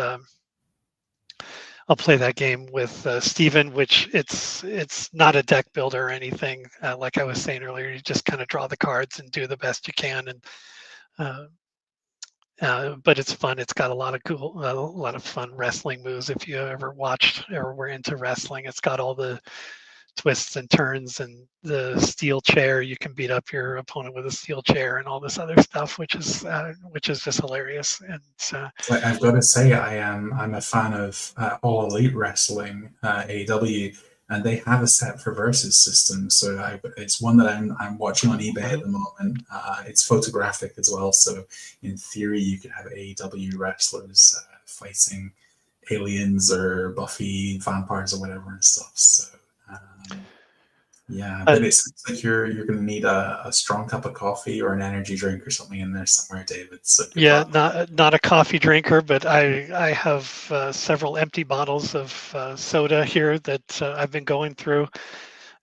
I'll play that game with Steven, which it's not a deck builder or anything. Like I was saying earlier, you just kind of draw the cards and do the best you can, and uh, but it's fun. It's got a lot of fun wrestling moves. If you ever watched or were into wrestling, it's got all the twists and turns and the steel chair. You can beat up your opponent with a steel chair and all this other stuff, which is just hilarious. And I've got to say, I'm a fan of All Elite Wrestling, AEW, and they have a set for versus system. So it's one that I'm watching on eBay at the moment. It's photographic as well, so in theory, you could have AEW wrestlers fighting aliens or Buffy vampires or whatever and stuff. So. Yeah, uh, but it sounds like you're going to need a strong cup of coffee or an energy drink or something in there somewhere, David. So good yeah, luck. not a coffee drinker, but I have several empty bottles of soda here that I've been going through,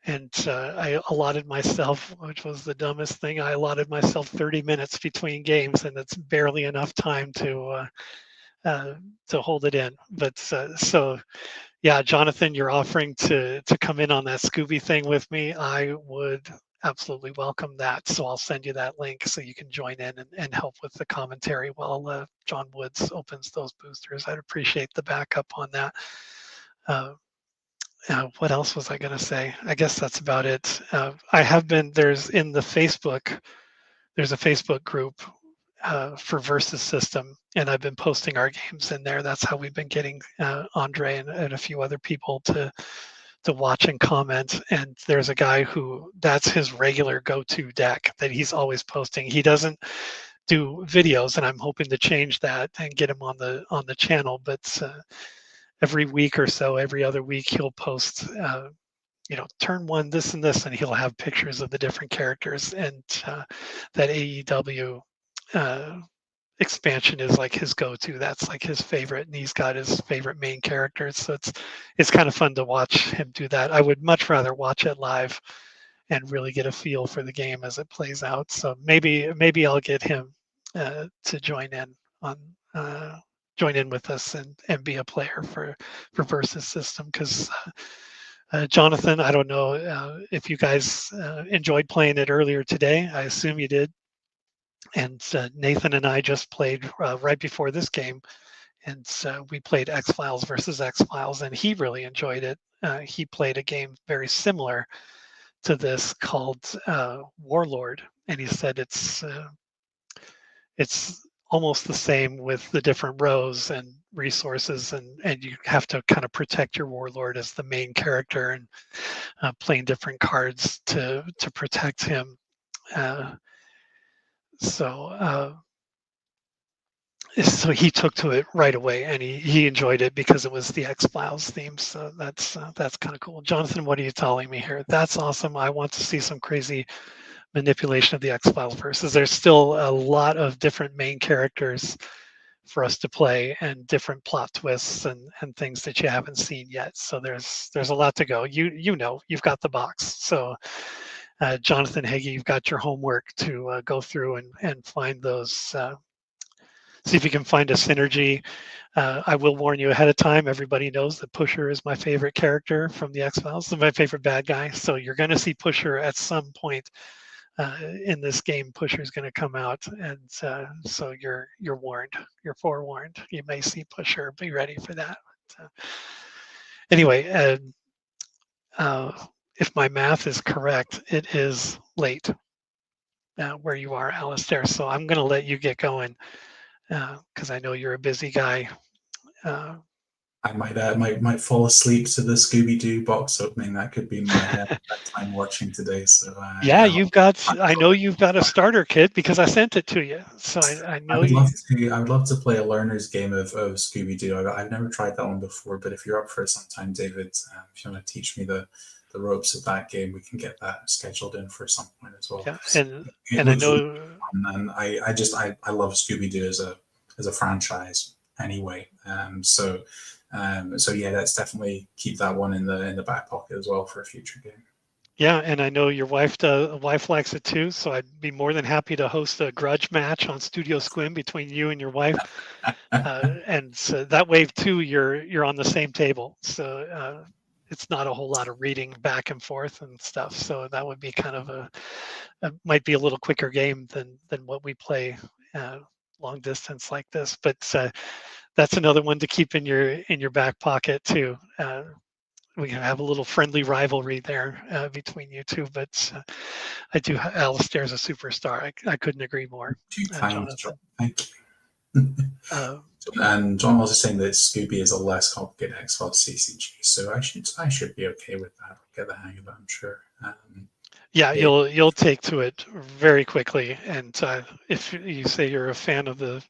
and I allotted myself, which was the dumbest thing, I allotted myself 30 minutes between games, and it's barely enough time to hold it in. But so yeah, Jonathan, you're offering to come in on that Scooby thing with me. I would absolutely welcome that. So I'll send you that link so you can join in and help with the commentary while John Woods opens those boosters. I'd appreciate the backup on that. What else was I going to say? I guess that's about it. I have been, there's a Facebook group for Versus System, and I've been posting our games in there. That's how we've been getting Andre and a few other people to watch and comment. And there's a guy who that's his regular go-to deck that he's always posting. He doesn't do videos, and I'm hoping to change that and get him on the channel. But every week or so, every other week, he'll post. Turn one, this and this, and he'll have pictures of the different characters. And that AEW expansion is like his go-to. That's like his favorite, and he's got his favorite main characters. So it's kind of fun to watch him do that. I would much rather watch it live and really get a feel for the game as it plays out. So maybe I'll get him to join in with us and be a player for Versus System, because Jonathan, I don't know if you guys enjoyed playing it earlier today. I assume you did. And Nathan and I just played right before this game, and we played X-Files versus X-Files, and he really enjoyed it. He played a game very similar to this called Warlord, and he said it's almost the same with the different rows and resources, and you have to kind of protect your warlord as the main character, and playing different cards to protect him. So he took to it right away, and he enjoyed it because it was the X-Files theme. So that's kind of cool. Jonathan, what are you telling me here? That's awesome. I want to see some crazy manipulation of the X-Files versus. There's still a lot of different main characters for us to play, and different plot twists and things that you haven't seen yet. So there's a lot to go. You've got the box. So Jonathan Hagee, you've got your homework to go through and find those. See if you can find a synergy. I will warn you ahead of time. Everybody knows that Pusher is my favorite character from the X-Files, my favorite bad guy. So you're going to see Pusher at some point in this game. Pusher is going to come out, and so you're warned. You're forewarned. You may see Pusher. Be ready for that. Anyway, if my math is correct, it is late where you are, Alastair. So I'm going to let you get going, because I know you're a busy guy. I might fall asleep to the Scooby Doo box opening. That could be my time watching today. So yeah, I know you've got a starter kit because I sent it to you. So I know I would love to play a learner's game of Scooby Doo. I've never tried that one before, but if you're up for it sometime, David, if you want to teach me the ropes of that game, we can get that scheduled in for some point as well. Yeah, and I know, and I love Scooby Doo as a franchise anyway. So yeah, let's definitely keep that one in the back pocket as well for a future game. Yeah, and I know your wife likes it too, so I'd be more than happy to host a grudge match on Studio Sequim between you and your wife, and so that way too you're on the same table. So it's not a whole lot of reading back and forth and stuff. So that would be kind of might be a little quicker game than what we play long distance like this. But that's another one to keep in your back pocket too. We can have a little friendly rivalry there between you two. But I do. Alastair's a superstar. I couldn't agree more. Jonathan. Thank you. And John was saying that Scooby is a less complicated X-Files CCG, so I should be okay with that. I'll get the hang of it, I'm sure. Yeah, you'll take to it very quickly, and if you say you're a fan of the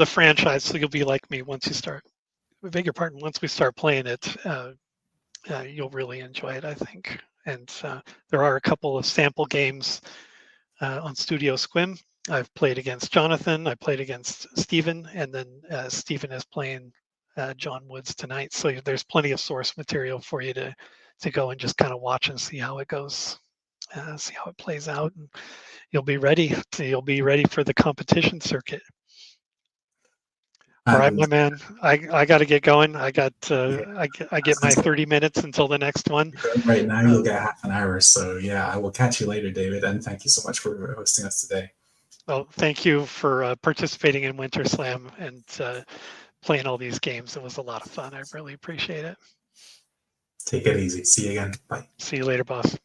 franchise, so you'll be like me once you start. I beg your pardon. Once we start playing it, you'll really enjoy it, I think. And there are a couple of sample games on Studio Sequim. I've played against Jonathan. I played against Stephen, and then Stephen is playing John Woods tonight. So there's plenty of source material for you to go and just kind of watch and see how it goes, see how it plays out, and you'll be ready. You'll be ready for the competition circuit. All right, my man. I got to get going. I got I get my 30 minutes until the next one. Right now, you'll get half an hour. So yeah, I will catch you later, David. And thank you so much for hosting us today. Well, thank you for participating in WinterSlam and playing all these games. It was a lot of fun. I really appreciate it. Take it easy. See you again. Bye. See you later, boss.